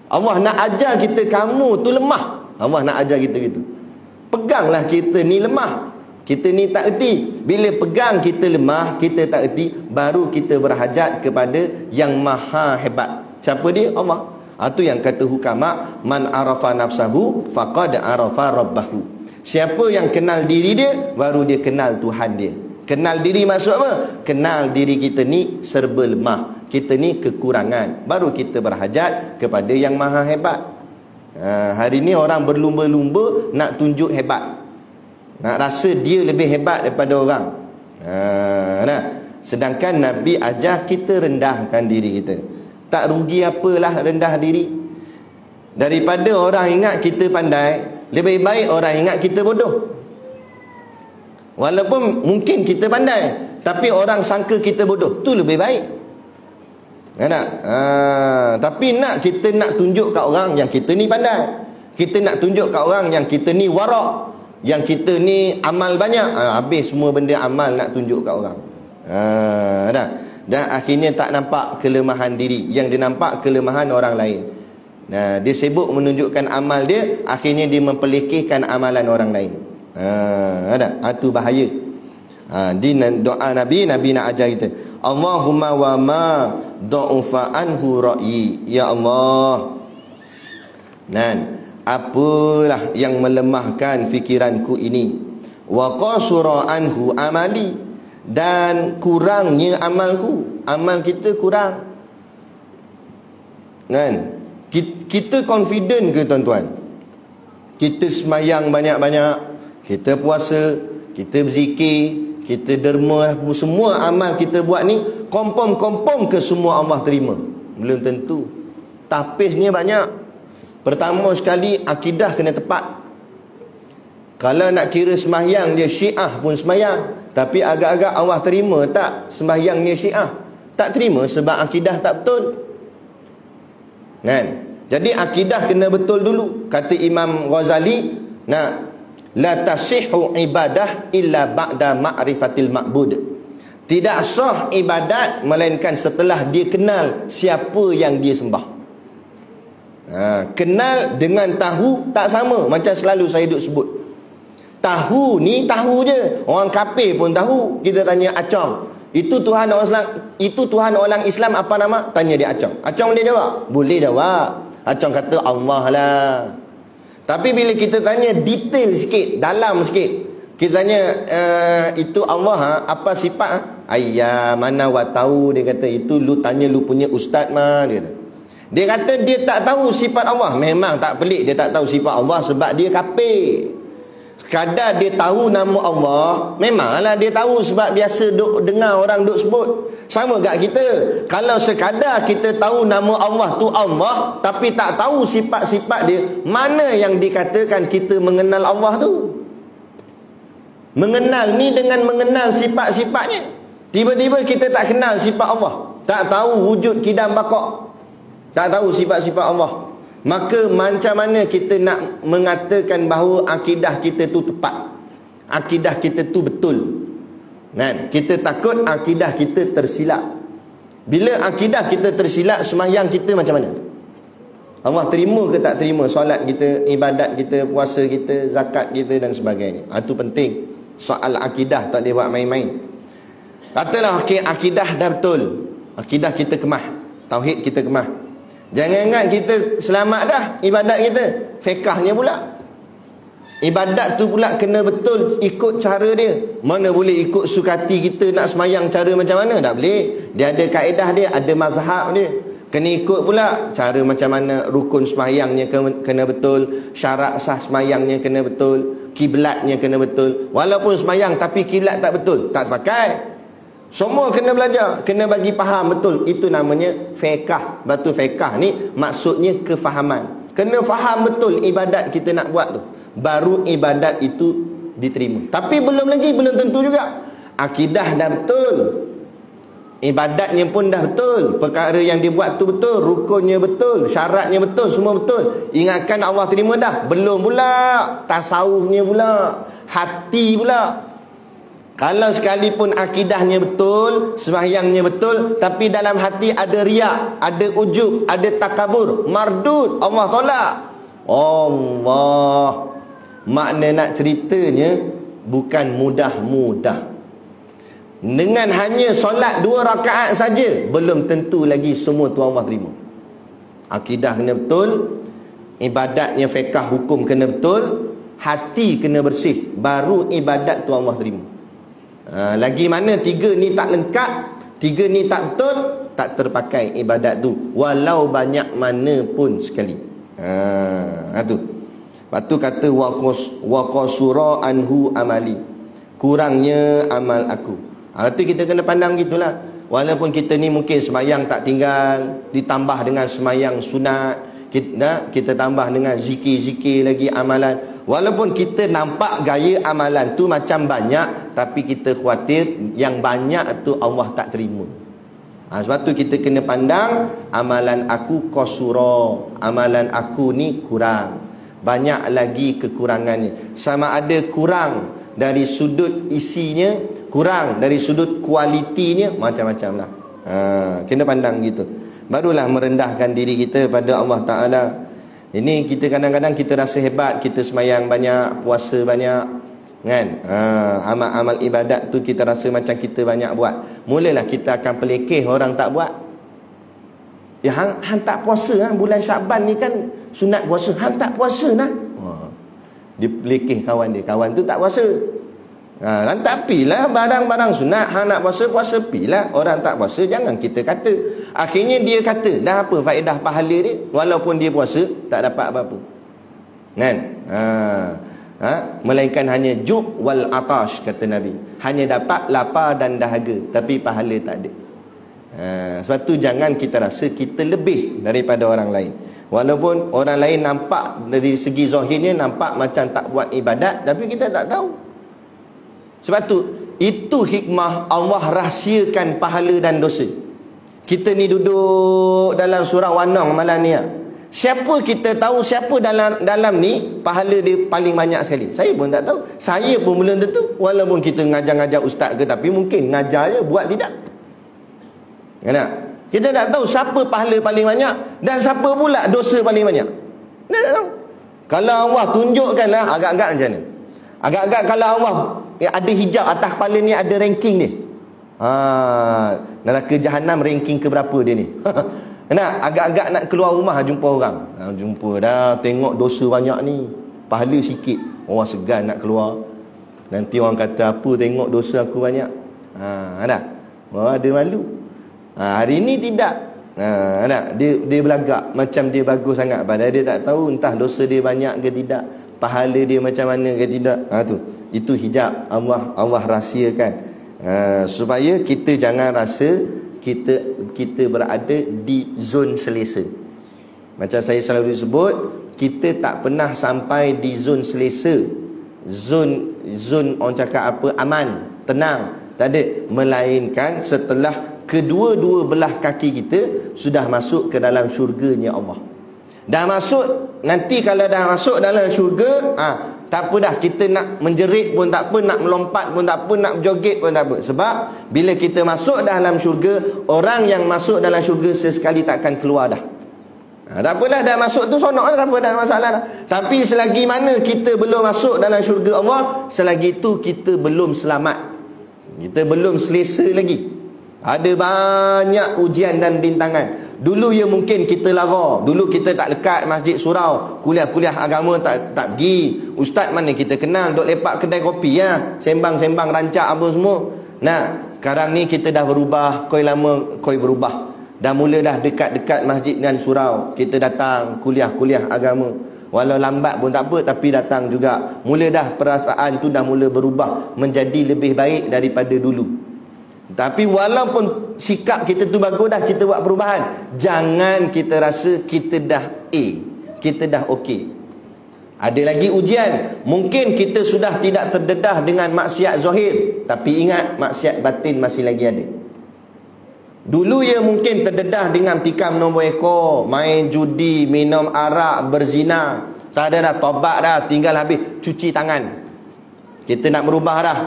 Allah nak ajar kita kamu tu lemah. Allah nak ajar kita gitu. Peganglah kita ni lemah, kita ni tak erti. Bila pegang kita lemah, kita tak erti, baru kita berhajat kepada yang maha hebat. Siapa dia? Allah. Itu yang kata hukama, man arafa nafsahu faqad arafa rabbahu. Siapa yang kenal diri dia, baru dia kenal Tuhan dia. Kenal diri maksud apa? Kenal diri kita ni serba lemah, kita ni kekurangan, baru kita berhajat kepada yang maha hebat. Hari ni orang berlumba-lumba nak tunjuk hebat, nak rasa dia lebih hebat daripada orang. Sedangkan Nabi ajar kita rendahkan diri kita. Tak rugi apalah rendah diri. Daripada orang ingat kita pandai, lebih baik orang ingat kita bodoh. Walaupun mungkin kita pandai, tapi orang sangka kita bodoh, tu lebih baik. Tapi kita nak tunjuk kat orang yang kita ni pandai, kita nak tunjuk kat orang yang kita ni warak, yang kita ni amal banyak. Habis semua benda amal nak tunjuk kat orang. Dan akhirnya tak nampak kelemahan diri, yang dia nampak kelemahan orang lain. Dia sibuk menunjukkan amal dia, akhirnya dia memperlekehkan amalan orang lain. Itu bahaya. Di doa Nabi nak ajar kita, Allahumma wa ma da'ufa anhu ra'yi. Ya Allah, apalah yang melemahkan fikiranku ini, wa qasura anhu amali, dan kurangnya amalku. Amal kita kurang. Kita confident ke tuan-tuan? Kita semayang banyak-banyak, kita puasa, kita berzikir, kita derma, semua amal kita buat ni kompom ke semua Allah terima? Belum tentu. Tapisnya banyak. Pertama sekali, akidah kena tepat. Kalau nak kira sembahyang dia Syiah pun sembahyang, tapi agak-agak Allah terima tak sembahyangnya Syiah? Tak terima sebab akidah tak betul. Jadi akidah kena betul dulu. Kata Imam Ghazali, la tasihhu ibadah illa ba'da ma'rifatil ma'bud. Tidak sah ibadat melainkan setelah dia kenal siapa yang dia sembah. Kenal dengan tahu tak sama. Macam selalu saya duk sebut, tahu ni tahu je. Orang kafir pun tahu. Kita tanya Acong, itu Tuhan orang Islam, itu Tuhan orang Islam apa nama? Tanya dia Acong. Acong boleh jawab? Boleh jawab. Acong kata Allah lah. Tapi bila kita tanya detail sikit, dalam sikit, kita tanya itu Allah apa sifat? Ayya mana wa tahu. Dia kata itu lu tanya lu punya ustaz mah. Dia kata dia tak tahu sifat Allah. Memang tak pelik dia tak tahu sifat Allah sebab dia kafir. Sekadar dia tahu nama Allah, memanglah dia tahu sebab biasa duk dengar orang duk sebut. Sama gak kita. Kalau sekadar kita tahu nama Allah tu Allah, tapi tak tahu sifat-sifat dia, mana yang dikatakan kita mengenal Allah tu? Mengenal ni dengan mengenal sifat-sifatnya. Tiba-tiba kita tak kenal sifat Allah, tak tahu wujud kidam bakok, tak tahu sifat-sifat Allah. Maka macam mana kita nak mengatakan bahawa akidah kita tu tepat, akidah kita tu betul? Kan? Kita takut akidah kita tersilap. Bila akidah kita tersilap, sembahyang kita macam mana? Allah terima ke tak terima solat kita, ibadat kita, puasa kita, zakat kita dan sebagainya. Itu penting. Soal akidah tak boleh buat main-main. Katalah akidah dah betul, akidah kita kemah, tauhid kita kemah. Jangan ingat kita selamat dah ibadat kita, fiqahnya pula. Ibadat tu pula kena betul ikut cara dia. Mana boleh ikut sukati kita nak semayang cara macam mana? Tak boleh. Dia ada kaedah dia, ada mazhab dia. Kena ikut pula cara macam mana rukun semayangnya kena betul, syarat sah semayangnya kena betul, kiblatnya kena betul. Walaupun semayang tapi kiblat tak betul, tak pakai. Semua kena belajar, kena bagi faham betul. Itu namanya fiqh. Batu fiqh ni maksudnya kefahaman. Kena faham betul ibadat kita nak buat tu, baru ibadat itu diterima. Tapi belum tentu juga. Akidah dah betul, ibadatnya pun dah betul, perkara yang dibuat tu betul, rukunnya betul, syaratnya betul, semua betul. Ingatkan Allah terima dah? Belum pula. Tasawufnya pula, hati pula. Kalau sekalipun akidahnya betul, sembahyangnya betul, tapi dalam hati ada riak, ada ujub, ada takabur, mardud, Allah tolak. Allah. Makna nak ceritanya bukan mudah-mudah. Dengan hanya solat 2 rakaat saja, belum tentu lagi semua tu Allah terima. Akidah kena betul, ibadatnya fiqh hukum kena betul, hati kena bersih, baru ibadat tu Allah terima. Lagi mana 3 ni tak lengkap, 3 ni tak betul, tak terpakai ibadat tu, walau banyak mana pun sekali. Tu. Lepas tu kata wa qasura anhu amali, kurangnya amal aku. Arti kita kena pandang gitulah. Walaupun kita ni mungkin semayang tak tinggal, ditambah dengan semayang sunat, kita tambah dengan zikir-zikir lagi amalan. Walaupun kita nampak gaya amalan tu macam banyak, tapi kita khawatir yang banyak tu Allah tak terima. Sebab tu kita kena pandang amalan aku qasura, amalan aku ni kurang, banyak lagi kekurangannya. Sama ada kurang dari sudut isinya, kurang dari sudut kualitinya, macam-macam lah. Kena pandang gitu, barulah merendahkan diri kita pada Allah Ta'ala. Ini kita kadang-kadang kita rasa hebat, kita semayang banyak, puasa banyak, kan? Amal-amal ibadat tu kita rasa macam kita banyak buat. Mulalah kita akan pelekeh orang tak buat. Ya, hang tak puasa bulan Syaban ni kan sunat puasa, hang tak puasa nah. Dia pelekeh kawan dia, kawan tu tak puasa. Lantak pilah barang-barang sunat, hang nak puasa pilah, orang tak puasa jangan kita kata. Akhirnya dia kata dah apa faedah pahala dia, walaupun dia puasa tak dapat apa-apa, kan? Melainkan hanya ju' wal atash, kata Nabi, hanya dapat lapar dan dahaga, tapi pahala tak ada. Sebab tu jangan kita rasa kita lebih daripada orang lain. Walaupun orang lain nampak dari segi zahirnya nampak macam tak buat ibadat, tapi kita tak tahu. Sebab tu itu hikmah Allah rahsiakan pahala dan dosa. Kita ni duduk dalam surau Wanong malam ni, Siapa kita tahu siapa dalam ni pahala dia paling banyak sekali? Saya pun tak tahu. Saya pun belum tentu. Walaupun kita ngajar-ngajar ustaz ke, tapi mungkin ngajar je, buat tidak. Kan? Kita tak tahu siapa pahala paling banyak dan siapa pula dosa paling banyak. Kita tak tahu. Kalau Allah tunjukkanlah, agak-agak macam mana? Agak-agak kalau Allah ada hijab atas kepala ni, ada ranking dia. Neraka Jahanam ranking ke berapa dia ni? Agak-agak nak keluar rumah jumpa orang. Jumpa dah, tengok dosa banyak ni, pahala sikit, orang segan nak keluar. Nanti orang kata apa, tengok dosa aku banyak. Ada malu. Hari ni tidak. Dia belagak macam dia bagus sangat, padahal dia tak tahu entah dosa dia banyak ke tidak, pahala dia macam mana ke tidak. Itu hijab Allah rahsiakan, supaya kita jangan rasa kita berada di zon selesa. Macam saya selalu sebut, kita tak pernah sampai di zon selesa, zon orang cakap apa, aman, tenang, tak ada, melainkan setelah kedua-dua belah kaki kita sudah masuk ke dalam syurganya Allah. Dah masuk, nanti kalau dah masuk dalam syurga, tak apa dah, kita nak menjerit pun tak apa, nak melompat pun tak apa, nak berjoget pun tak apa. Sebab bila kita masuk dalam syurga, orang yang masuk dalam syurga sesekali tak akan keluar dah. Tak apalah, dah masuk tu sonok dah, tak apa, dah masalah dah. Tapi selagi mana kita belum masuk dalam syurga Allah, selagi itu kita belum selamat, kita belum selesa lagi. Ada banyak ujian dan rintangan. Dulu ya mungkin kita lara, dulu kita tak lekat masjid surau, kuliah-kuliah agama tak pergi. Ustaz mana kita kenal, duk lepak kedai kopi ya, sembang-sembang rancak apa semua. Sekarang ni kita dah berubah, koi lama koi berubah. Dah mula dah dekat-dekat masjid dan surau, kita datang kuliah-kuliah agama. Walau lambat pun tak apa, tapi datang juga. Mula dah perasaan tu dah mula berubah menjadi lebih baik daripada dulu. Tapi walaupun sikap kita tu bagus dah, kita buat perubahan, jangan kita rasa kita dah kita dah okey. Ada lagi ujian. Mungkin kita sudah tidak terdedah dengan maksiat zahir, tapi ingat, maksiat batin masih lagi ada. Dulu ya mungkin terdedah dengan tikam nombor ekor, main judi, minum arak, berzina. Tak ada dah, tobat dah, tinggal habis cuci tangan. Kita nak berubah dah.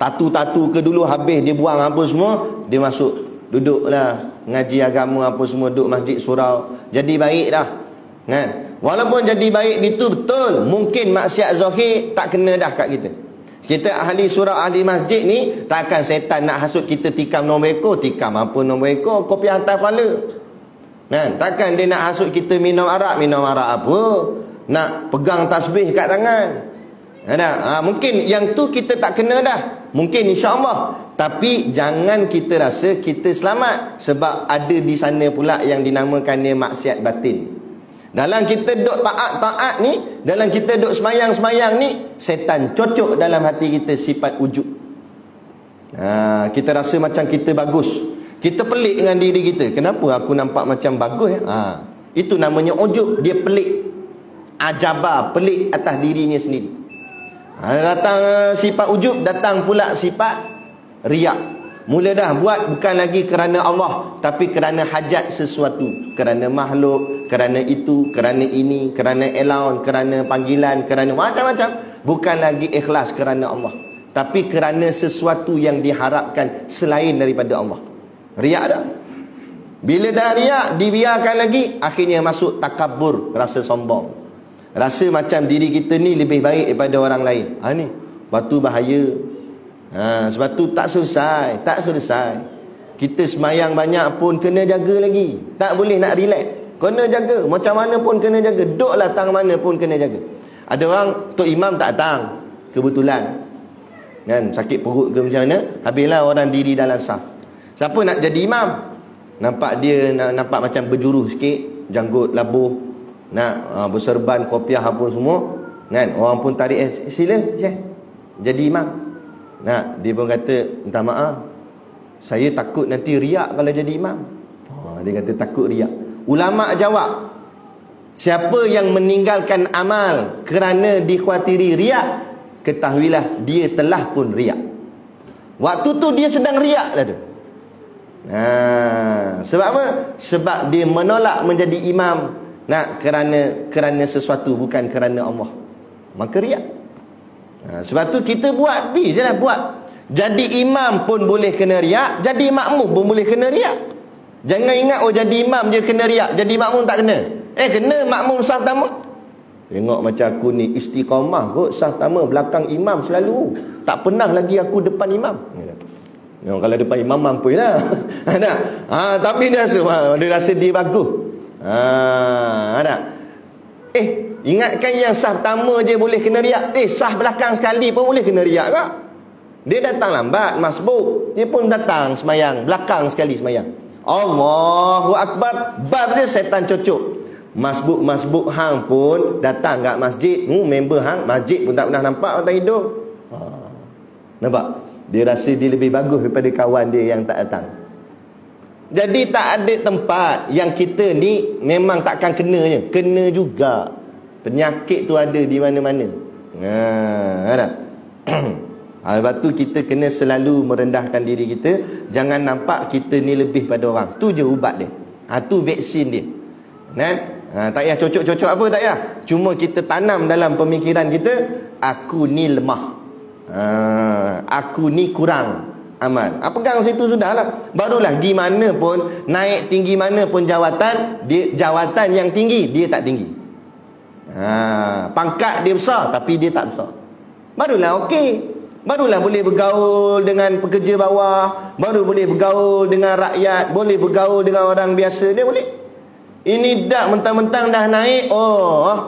Tatu-tatu ke dulu habis, dia buang apa semua, dia masuk duduklah ngaji agama apa semua, duduk masjid surau, jadi baik dah. Walaupun jadi baik itu betul, mungkin maksiat zahir tak kena dah kat kita. Kita ahli surau, ahli masjid ni, takkan setan nak hasut kita tikam nombor ekor. Tikam apa nombor ekor, kopi atas kepala. Takkan dia nak hasut kita minum arak apa, nak pegang tasbih kat tangan. Mungkin yang tu kita tak kena dah, mungkin insya-Allah. Tapi jangan kita rasa kita selamat, sebab ada di sana pula yang dinamakannya maksiat batin. Dalam kita duk taat-taat ni, dalam kita duk semayang-semayang ni, setan cocok dalam hati kita sifat ujub. Kita rasa macam kita bagus, kita pelik dengan diri kita. Kenapa aku nampak macam bagus ya? Itu namanya ujub. Dia pelik, ajabah, pelik atas dirinya sendiri. Datang sifat ujub, datang pula sifat riak. Mula dah buat bukan lagi kerana Allah, tapi kerana hajat sesuatu, kerana makhluk, kerana itu, kerana ini, kerana allowance, kerana panggilan, kerana macam-macam. Bukan lagi ikhlas kerana Allah, tapi kerana sesuatu yang diharapkan selain daripada Allah. Riak dah. Bila dah riak, dibiarkan lagi, akhirnya masuk takabur, rasa sombong. Rasa macam diri kita ni lebih baik daripada orang lain. Ni batu bahaya. Sebab tu tak selesai. Kita semayang banyak pun kena jaga lagi. Tak boleh nak relax, kena jaga. Macam mana pun kena jaga. Duduklah tang mana pun kena jaga. Ada orang Tok Imam tak datang, kebetulan sakit perut ke macam mana, habislah orang diri dalam saf. Siapa nak jadi imam, nampak dia nampak macam berjuruh sikit, janggut labuh, nak berserban kopiah apa semua, orang pun tarik, sila jadi imam. Dia pun kata, minta maaf, saya takut nanti riak kalau jadi imam. Dia kata takut riak. Ulama jawab, siapa yang meninggalkan amal kerana dikhawatiri riak, ketahuilah dia telah pun riak. Waktu tu dia sedang riak lah tu. Sebab apa? Sebab dia menolak menjadi imam kerana sesuatu, bukan kerana Allah. Maka riak. Sebab tu kita buat je lah, buat. Jadi imam pun boleh kena riak, jadi makmum pun boleh kena riak. Jangan ingat jadi imam je kena riak, jadi makmum tak kena. Kena makmum saf pertama. Tengok macam aku ni istiqamah kot, saf pertama belakang imam selalu. Tak pernah lagi aku depan imam. Kalau depan imam mampu lah. Tapi dia rasa dia bagus. Ingatkan yang saf pertama je boleh kena riak. Saf belakang sekali pun boleh kena riak kak. Dia datang lambat masbuk, dia pun datang semayang belakang sekali semayang. Allahu Akbar, bab dia setan cocok. Masbuk hang pun datang kat masjid, member hang masjid pun tak pernah nampak matang hidung. Nampak? Dia rasa dia lebih bagus daripada kawan dia yang tak datang. Jadi tak ada tempat yang kita ni memang takkan kenanya. Kena juga. Penyakit tu ada di mana-mana. Lepas tu kita kena selalu merendahkan diri kita. Jangan nampak kita ni lebih pada orang. Tu je ubat dia. Tu vaksin dia. Tak payah cocok-cocok apa, tak payah. Cuma kita tanam dalam pemikiran kita, aku ni lemah, aku ni kurang amal. Pegang situ sudahlah. Barulah di mana pun, naik tinggi mana pun jawatan, jawatan yang tinggi dia tak tinggi. Pangkat dia besar tapi dia tak besar. Barulah okey. Barulah boleh bergaul dengan pekerja bawah, baru boleh bergaul dengan rakyat, boleh bergaul dengan orang biasa, dia boleh. Ini dah mentang-mentang dah naik,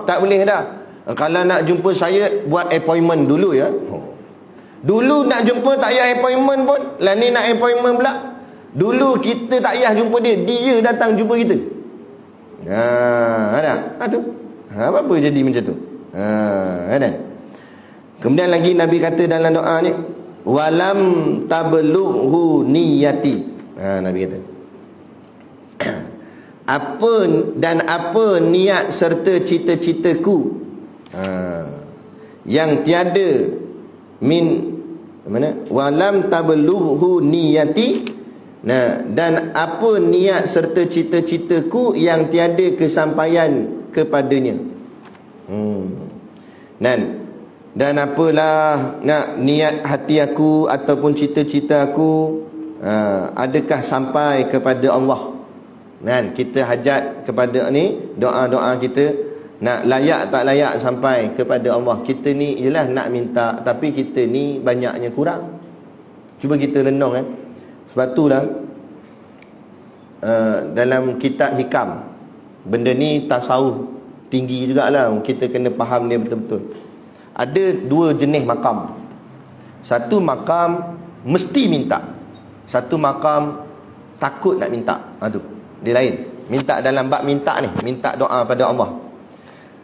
tak boleh dah. Kalau nak jumpa saya, buat appointment dulu ya. Dulu nak jumpa tak payah appointment pun. Lah ni nak appointment pula. Dulu kita tak payah jumpa dia, dia datang jumpa kita. Tu. Apa jadi macam tu? Kemudian lagi Nabi kata dalam doa ni, walam tablughu niyati. Nabi kata, apa niat serta cita-citaku yang tiada walam tablughu niyati, dan apa niat serta cita-citaku yang tiada kesampaian kepadanya. Dan apalah niat hati aku ataupun cita-cita aku, adakah sampai kepada Allah. Kita hajat kepada ni, doa-doa kita nak layak tak layak sampai kepada Allah. Kita ni ialah nak minta, tapi kita ni banyaknya kurang. Cuba kita renung Sebab itulah dalam kitab hikam, benda ni tasawuf tinggi jugalah, kita kena faham dia betul-betul. Ada dua jenis makam. Satu makam mesti minta, satu makam takut nak minta. Dia lain. Minta dalam bab minta ni, minta doa pada Allah.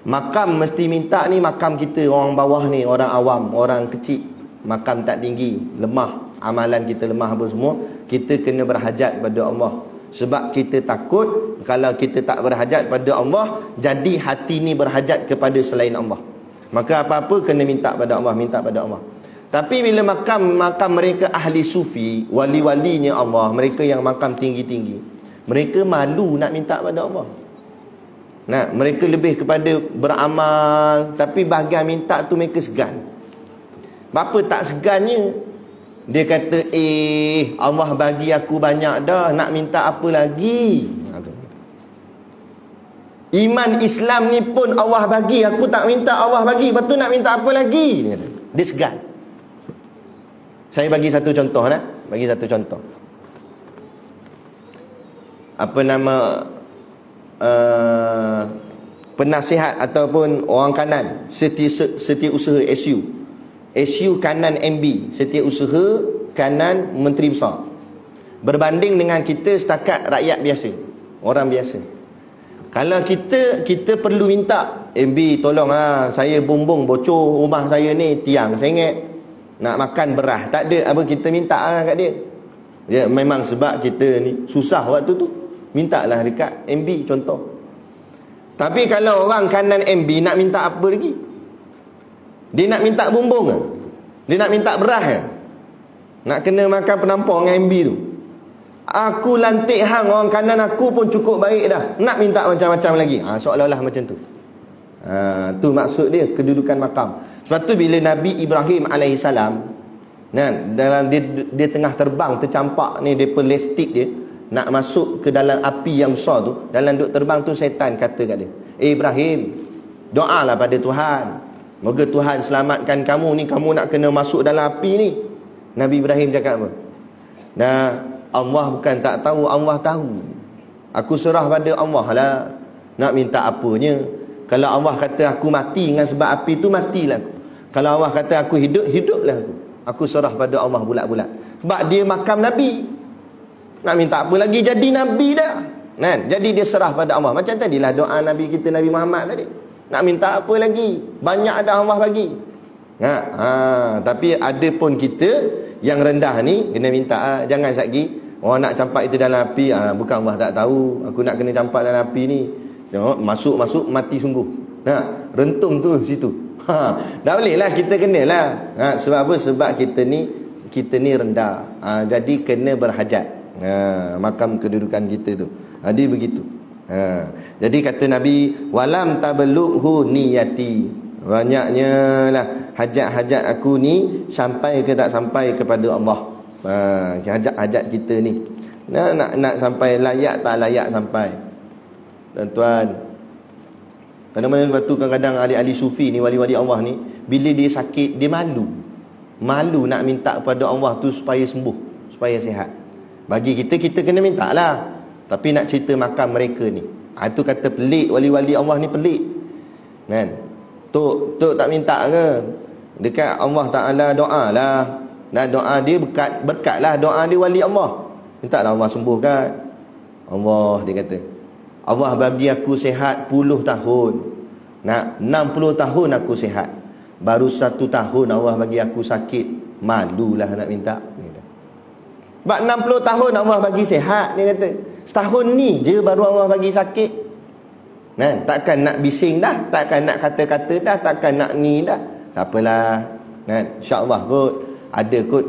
Makam mesti minta ni, makam kita orang bawah ni, orang awam, orang kecil, makam tak tinggi, lemah, amalan kita lemah apa semua, kita kena berhajat pada Allah. Sebab kita takut kalau kita tak berhajat pada Allah, jadi hati ni berhajat kepada selain Allah. Maka apa-apa kena minta pada Allah, minta pada Allah. Tapi bila makam mereka ahli sufi, wali-walinya Allah, mereka yang makam tinggi-tinggi, mereka malu nak minta pada Allah. Mereka lebih kepada beramal, tapi bahagian minta tu mereka segan. Bapa tak segannya, dia kata, Allah bagi aku banyak dah, nak minta apa lagi? Iman Islam ni pun Allah bagi, aku tak minta Allah bagi, lepas tu nak minta apa lagi? Dia segan. Saya bagi satu contoh bagi satu contoh. Penasihat ataupun orang kanan setiausaha SU kanan MB, setiausaha kanan Menteri Besar, berbanding dengan kita setakat rakyat biasa, orang biasa. Kalau kita perlu minta, MB tolonglah, saya bumbung bocor rumah saya ni, tiang sengit, nak makan beras tak ada, kita minta lah kat dia. Ya, memang sebab kita ni susah waktu tu, mintalah dekat MB contoh. Tapi kalau orang kanan MB nak minta apa lagi? Dia nak minta bumbung ke? Dia nak minta beras ke? Nak kena makan penampung dengan MB tu? Aku lantik hang, orang kanan aku pun cukup baik dah. Nak minta macam-macam lagi. Seolah-olah macam tu. Tu maksud dia, kedudukan makam. Sebab tu bila Nabi Ibrahim alaihissalam, dalam dia tengah terbang, tercampak ni depa lestik dia nak masuk ke dalam api yang besar tu, dalam duk terbang tu syaitan kata kat dia, Ibrahim, doalah pada Tuhan, moga Tuhan selamatkan kamu ni, kamu nak kena masuk dalam api ni. Nabi Ibrahim cakap apa? Allah bukan tak tahu, Allah tahu. Aku serah pada Allah lah. Nak minta apanya? Kalau Allah kata aku mati dengan sebab api tu, matilah aku. Kalau Allah kata aku hidup, hiduplah aku. Aku serah pada Allah bulat-bulat. Sebab dia makam Nabi. Nak minta apa lagi? Jadi Nabi dah. Jadi dia serah pada Allah. Macam tadilah doa Nabi kita, Nabi Muhammad tadi. Nak minta apa lagi? Banyak ada Allah bagi. Tapi ada pun kita yang rendah ni kena minta, jangan satgi orang nak campak itu dalam api, bukan Allah tak tahu aku nak kena campak dalam api ni. Tengok, masuk mati sungguh. Rentung tu situ. Tak boleh lah, kita kenalah. Sebab apa? Sebab kita ni rendah. Jadi kena berhajat. Makam kedudukan kita tu. Dia begitu. Jadi kata Nabi, walam tablughu niyati. Banyaknya lah hajat-hajat aku ni sampai ke tak sampai kepada Allah. Hajat-hajat kita ni nak sampai, layak tak layak sampai. Tuan-tuan, kadang-kadang lepas tu kadang-kadang ahli-ahli sufi ni, wali-wali Allah ni, bila dia sakit dia malu nak minta kepada Allah tu supaya sembuh, supaya sihat. Bagi kita kena minta lah. Tapi nak cerita makam mereka ni, itu kata pelik. Wali-wali Allah ni pelik, kan? Tok tak minta ke? Dekat Allah Ta'ala doa lah. Dan doa dia berkat lah. Doa dia wali Allah. Minta lah Allah sembuhkan. Allah, dia kata, Allah bagi aku sihat 10 tahun. Nak 60 tahun aku sihat. Baru 1 tahun Allah bagi aku sakit. Malulah nak minta. Sebab 60 tahun Allah bagi sihat, dia kata. Setahun ni je baru Allah bagi sakit. Takkan nak bising dah, takkan nak kata-kata dah, takkan nak ni dah. Tak apalah. InsyaAllah kot ada kot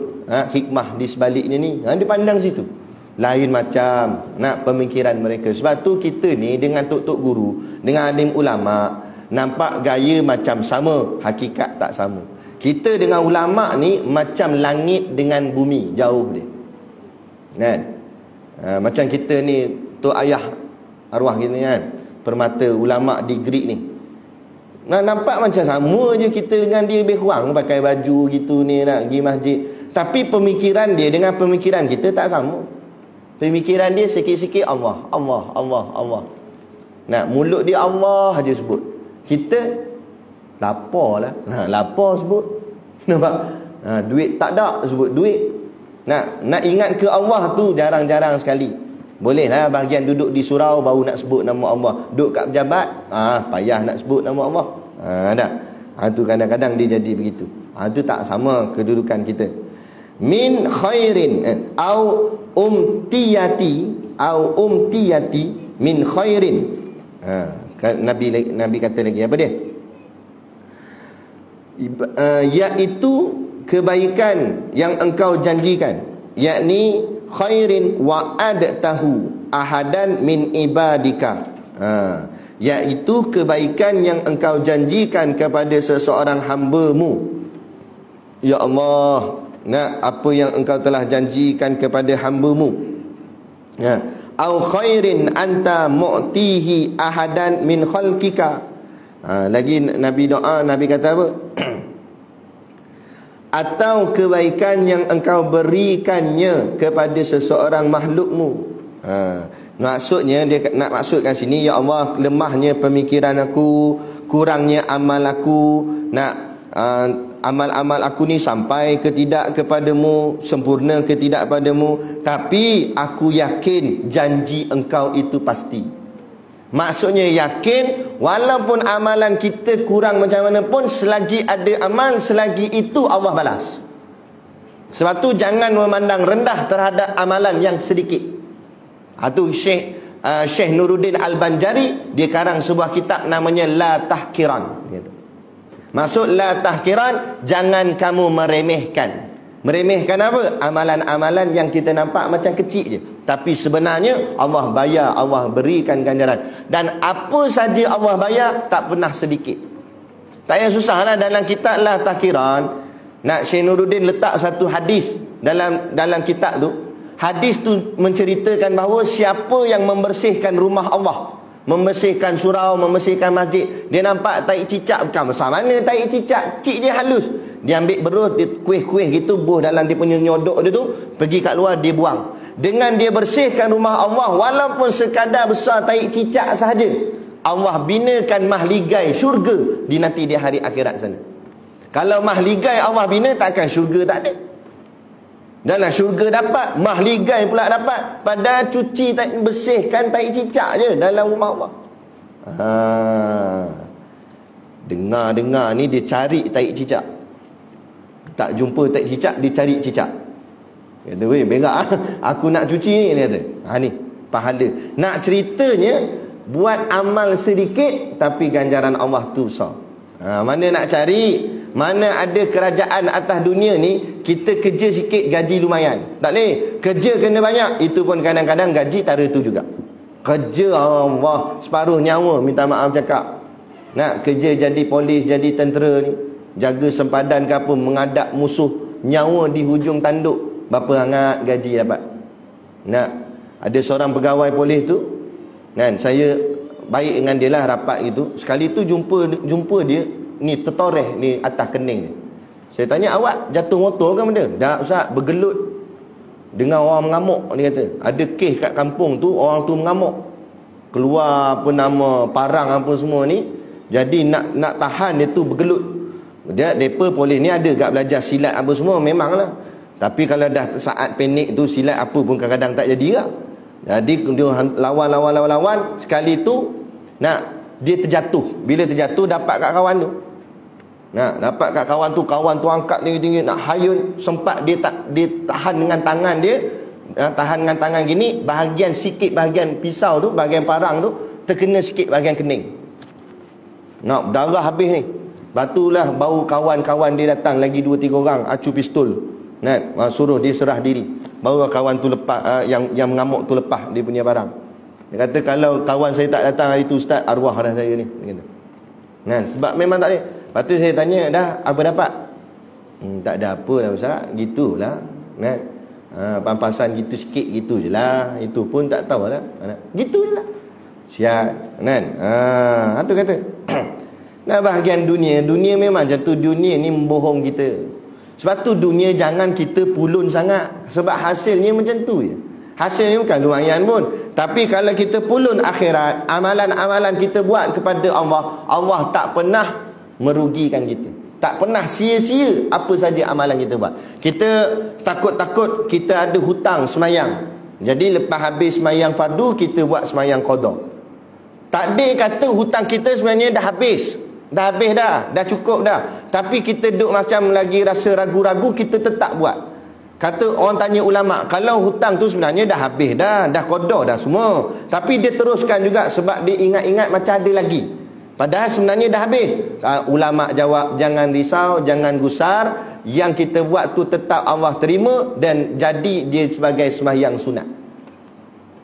hikmah di sebaliknya ni. Dia pandang situ. Lain macam pemikiran mereka. Sebab tu kita ni dengan tok-tok guru, dengan alim ulama, nampak gaya macam sama, hakikat tak sama. Kita dengan ulama ni macam langit dengan bumi, jauh dia. Macam kita ni, tok ayah arwah gini kan, permata ulama di Greek ni. Nampak macam sama je kita dengan dia, lebih kurang pakai baju gitu ni, nak pergi masjid. Tapi pemikiran dia dengan pemikiran kita tak sama. Pemikiran dia sikit-sikit Allah. Mulut dia Allah aja sebut. Kita lapar lah. Lapar sebut. Nampak? Duit tak ada sebut duit. Nak ingat ke Allah tu jarang-jarang sekali. Boleh lah bahagian duduk di surau baru nak sebut nama Allah. Duduk kat pejabat, payah nak sebut nama Allah. Tu kadang-kadang dia jadi begitu. Tu tak sama kedudukan kita. Min khairin au umtiyati min khairin. Nabi kata lagi apa dia? Iaitu kebaikan yang engkau janjikan, yakni khairin wa adtahu ahadan min ibadika. Iaitu kebaikan yang engkau janjikan kepada seseorang hamba-Mu. Ya Allah, apa yang engkau telah janjikan kepada hamba-Mu. Au khairin anta mu'tihi ahadan min khalqika. Lagi Nabi doa, Nabi kata apa? Atau kebaikan yang engkau berikannya kepada seseorang makhluk-Mu. Maksudnya dia nak maksudkan sini, ya Allah, lemahnya pemikiran aku, kurangnya amal aku, amal-amal aku ni sampai ke tidak kepadamu, sempurna ke tidak padamu, tapi aku yakin janji engkau itu pasti. Maksudnya yakin, walaupun amalan kita kurang macam mana pun, selagi ada amal, selagi itu Allah balas. Sebab tu jangan memandang rendah terhadap amalan yang sedikit. Itu Syekh Nuruddin Al-Banjari, dia karang sebuah kitab namanya La Tahkiran. Maksud La Tahkiran, jangan kamu meremehkan Meremehkan apa? Amalan-amalan yang kita nampak macam kecil je, tapi sebenarnya Allah bayar, Allah berikan ganjaran. Dan apa saja Allah bayar tak pernah sedikit. Tak payah susahlah. Dalam kitab lah Tazkiran, Syekh Nuruddin letak satu hadis dalam kitab tu. Hadis tu menceritakan bahawa siapa yang membersihkan rumah Allah, membersihkan surau, membersihkan masjid, dia nampak tai cicak, bukan besar mana tai cicak, cik dia halus, dia ambil berus, dia kuih-kuih gitu, buh dalam dia punya nyodok dia tu, pergi kat luar, dia buang. Dengan dia bersihkan rumah Allah, walaupun sekadar besar tai cicak sahaja, Allah binakan mahligai syurga di nanti di hari akhirat sana. Kalau mahligai Allah bina, takkan syurga tak ada. Dalam syurga dapat, mahligai pula dapat. Padahal cuci, bersihkan tai cicak je dalam rumah Allah. Dengar-dengar ni dia cari tai cicak. Tak jumpa tai cicak, dia cari cicak. Kata, weh berak aku nak cuci ni, dia kata. Ni pahala. Nak ceritanya, buat amal sedikit tapi ganjaran Allah tu besar. Mana nak cari? Mana ada kerajaan atas dunia ni, kita kerja sikit gaji lumayan. Tak boleh. Kerja kena banyak. Itu pun kadang-kadang gaji tara tu juga. Kerja Allah separuh nyawa, minta maaf cakap. Nak kerja jadi polis, jadi tentera ni, jaga sempadan ke apa, menghadap musuh, nyawa di hujung tanduk, berapa hangat gaji dapat. Nak ada seorang pegawai polis tu, kan, saya baik dengan dia lah, rapat gitu. Sekali tu jumpa dia ni tertoreh ni atas kening ni. Saya tanya, awak jatuh motor ke benda? Dah Ustaz, bergelut dengan orang mengamuk, dia kata. Ada kes kat kampung tu, orang tu mengamuk, keluar apa nama parang apa semua ni. Jadi nak tahan dia tu bergelut. Depa polis ni ada kat belajar silat apa semua, memanglah. Tapi kalau dah saat panik tu, silat apa pun kadang-kadang tak jadi lah. Jadi dia lawan. Sekali tu dia terjatuh. Bila terjatuh, dapat kat kawan tu. Dapat kat kawan tu angkat tinggi-tinggi nak hayun. Sempat dia tahan dengan tangan dia, tahan dengan tangan gini, bahagian pisau tu, bahagian parang tu terkena sikit bahagian kening. Darah habis ni. Batulah baru kawan-kawan dia datang lagi 2-3 orang, acu pistol. Suruh dia serah diri. Baru kawan tu lepas, yang mengamuk tu lepas dia punya barang. Dia kata, kalau kawan saya tak datang hari tu Ustaz, arwah dah saya ni. Dia kata. Sebab memang tak boleh. Lepas tu saya tanya, dah apa dapat? Tak ada apa lah Ustaz, gitulah. Pampasan gitu sikit gitu je lah. Itu pun tak tahu lah. Gitu je lah. Siap. Itu kata. Bahagian dunia memang macam tu. Dunia ni membohong kita. Sebab tu dunia jangan kita pulun sangat. Sebab hasilnya macam tu je. Hasilnya bukan lumayan pun. Tapi kalau kita pulun akhirat, amalan-amalan kita buat kepada Allah, Allah tak pernah merugikan kita. Tak pernah sia-sia apa saja amalan kita buat. Kita takut-takut kita ada hutang semayang. Jadi lepas habis semayang fardu, kita buat semayang qada. Tak ada kata hutang kita sebenarnya dah habis. Dah habis dah cukup dah. Tapi kita duduk macam lagi rasa ragu-ragu, kita tetap buat. Kata orang tanya ulama, kalau hutang tu sebenarnya dah habis dah qada dah semua. Tapi dia teruskan juga sebab dia ingat-ingat macam ada lagi. Padahal sebenarnya dah habis. Ulama jawab, jangan risau, jangan gusar. Yang kita buat tu tetap Allah terima dan jadi dia sebagai sembahyang sunat.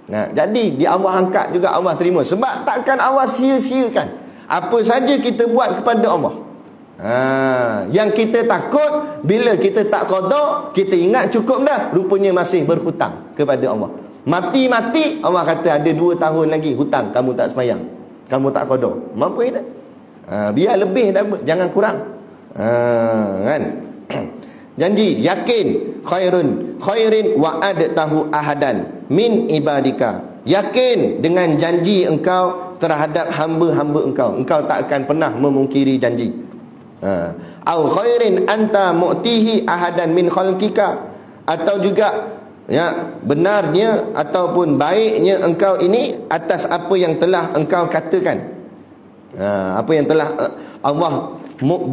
Jadi dia Allah angkat juga, Allah terima. Sebab takkan Allah sia-siakan apa saja kita buat kepada Allah. Yang kita takut, bila kita tak qada, kita ingat cukup dah, rupanya masih berhutang kepada Allah. Mati-mati Allah kata ada 2 tahun lagi hutang, kamu tak sembahyang, kamu tak qada. Mampu tak? Biar lebih tak apa, jangan kurang. Kan? Janji yakin khairin wa adtahu ahadan min ibadika. Yakin dengan janji engkau terhadap hamba-hamba engkau tak akan pernah memungkiri janji. Au khairin anta mu'tihi ahadan min khalqika, atau juga benarnya ataupun baiknya engkau ini atas apa yang telah engkau katakan, apa yang telah Allah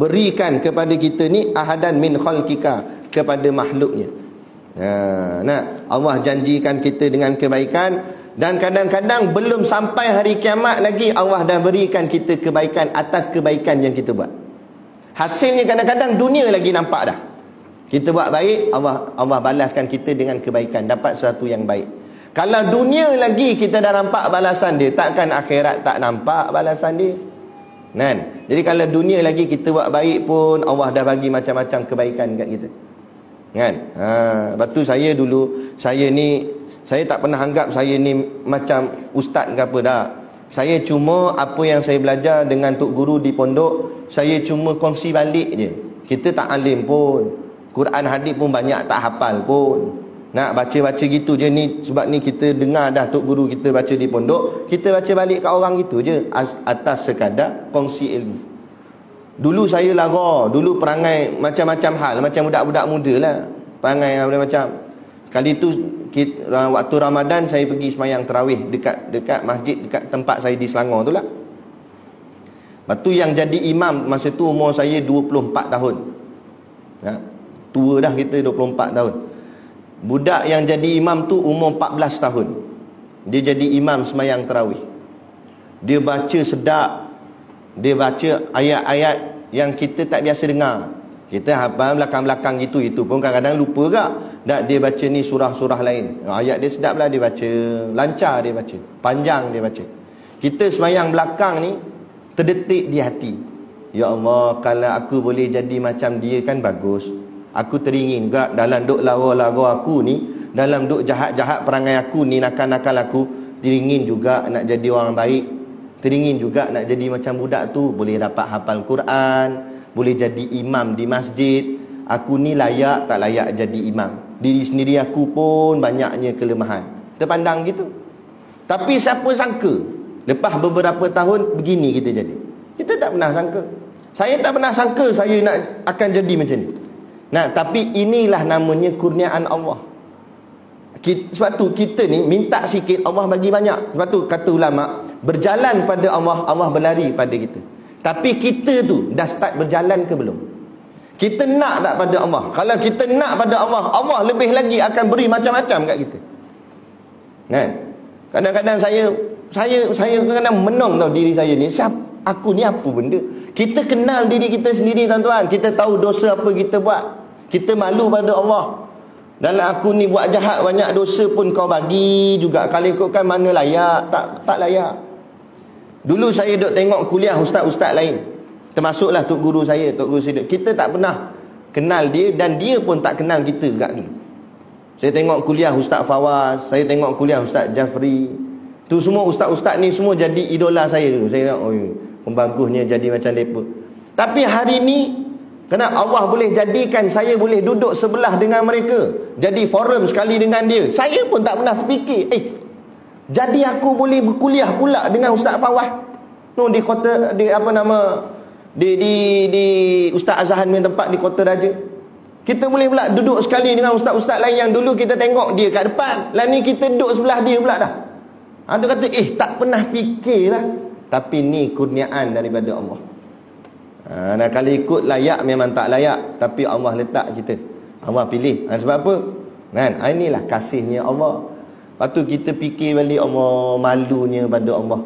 berikan kepada kita ni, ahadan min khalqika, kepada makhluknya. Allah janjikan kita dengan kebaikan, dan kadang-kadang belum sampai hari kiamat lagi Allah dah berikan kita kebaikan atas kebaikan yang kita buat. Hasilnya kadang-kadang dunia lagi nampak dah. Kita buat baik, Allah balaskan kita dengan kebaikan, dapat sesuatu yang baik. Kalau dunia lagi kita dah nampak balasan dia, takkan akhirat tak nampak balasan dia? Kan? Jadi kalau dunia lagi kita buat baik pun Allah dah bagi macam-macam kebaikan kat kita. Kan? Lepas tu saya tak pernah anggap saya ni macam ustaz ke apa dah. Saya cuma apa yang saya belajar dengan tok guru di pondok, saya cuma kongsi balik je. Kita tak alim pun. Quran hadis pun banyak tak hafal pun. Nak baca-baca gitu je ni. Sebab ni kita dengar dah tok guru kita baca di pondok, kita baca balik kat orang gitu je, atas sekadar kongsi ilmu. Dulu saya lara, dulu perangai macam-macam hal, macam budak-budak muda lah, perangai macam. Kali tu waktu Ramadan saya pergi semayang tarawih dekat masjid, dekat tempat saya di Selangor tu lah. Lepas tu yang jadi imam masa tu umur saya 24 tahun. Ya, tua dah kita 24 tahun. Budak yang jadi imam tu umur 14 tahun. Dia jadi imam semayang tarawih. Dia baca sedap. Dia baca ayat-ayat yang kita tak biasa dengar. Kita hafal belakang-belakang gitu, itu pun kadang-kadang lupa gak. Tak, dia baca ni surah-surah lain. Ayat dia sedap lah dia baca. Lancar dia baca. Panjang dia baca. Kita semayang belakang ni terdetik di hati. Ya Allah, kalau aku boleh jadi macam dia kan bagus. Aku teringin gak dalam duk lara-lara aku ni, dalam duk jahat-jahat perangai aku ni, nakal-nakal aku, teringin juga nak jadi orang baik. Teringin juga nak jadi macam budak tu, boleh dapat hafal Quran, boleh jadi imam di masjid. Aku ni layak tak layak jadi imam. Diri sendiri aku pun banyaknya kelemahan. Terpandang gitu. Tapi siapa sangka lepas beberapa tahun begini kita jadi. Kita tak pernah sangka. Saya tak pernah sangka saya akan jadi macam ni. Nah, tapi inilah namanya kurniaan Allah. Sebab tu kita ni minta sikit, Allah bagi banyak. Sebab tu kata ulama, berjalan pada Allah, Allah berlari pada kita. Tapi kita tu dah start berjalan ke belum? Kita nak tak pada Allah? Kalau kita nak pada Allah, Allah lebih lagi akan beri macam-macam kat kita. Kan? Kadang-kadang saya kadang-kadang menong tau diri saya ni. Aku ni apa benda? Kita kenal diri kita sendiri, tuan-tuan. Kita tahu dosa apa kita buat. Kita malu pada Allah. Dalam aku ni buat jahat, banyak dosa pun kau bagi juga. Kalau ikutkan mana layak, tak layak. Dulu saya duk tengok kuliah ustaz-ustaz lain, termasuklah tok guru saya, tok guru saya. Kita tak pernah kenal dia dan dia pun tak kenal kita kat dulu. Saya tengok kuliah Ustaz Fawaz, saya tengok kuliah Ustaz Jafri. Tu semua ustaz-ustaz ni semua jadi idola saya dulu. Saya tengok, bagusnya jadi macam mereka. Tapi hari ni kenapa Allah boleh jadikan saya boleh duduk sebelah dengan mereka, jadi forum sekali dengan dia. Saya pun tak pernah fikir, jadi aku boleh berkuliah pula dengan Ustaz Fawaz. Di kota, di apa nama, di Ustaz Azhan punya tempat di Kota Raja. Kita boleh pula duduk sekali dengan ustaz-ustaz lain yang dulu kita tengok dia kat depan. Lah ni kita duduk sebelah dia pula dah. Dia kata, tak pernah fikirlah. Tapi ni kurniaan daripada Allah. Nah, kalau ikut layak memang tak layak, tapi Allah letak kita. Allah pilih. Sebab apa? Kan? Inilah kasihnya Allah. Lepas tu kita fikir balik, Allah malunya pada Allah.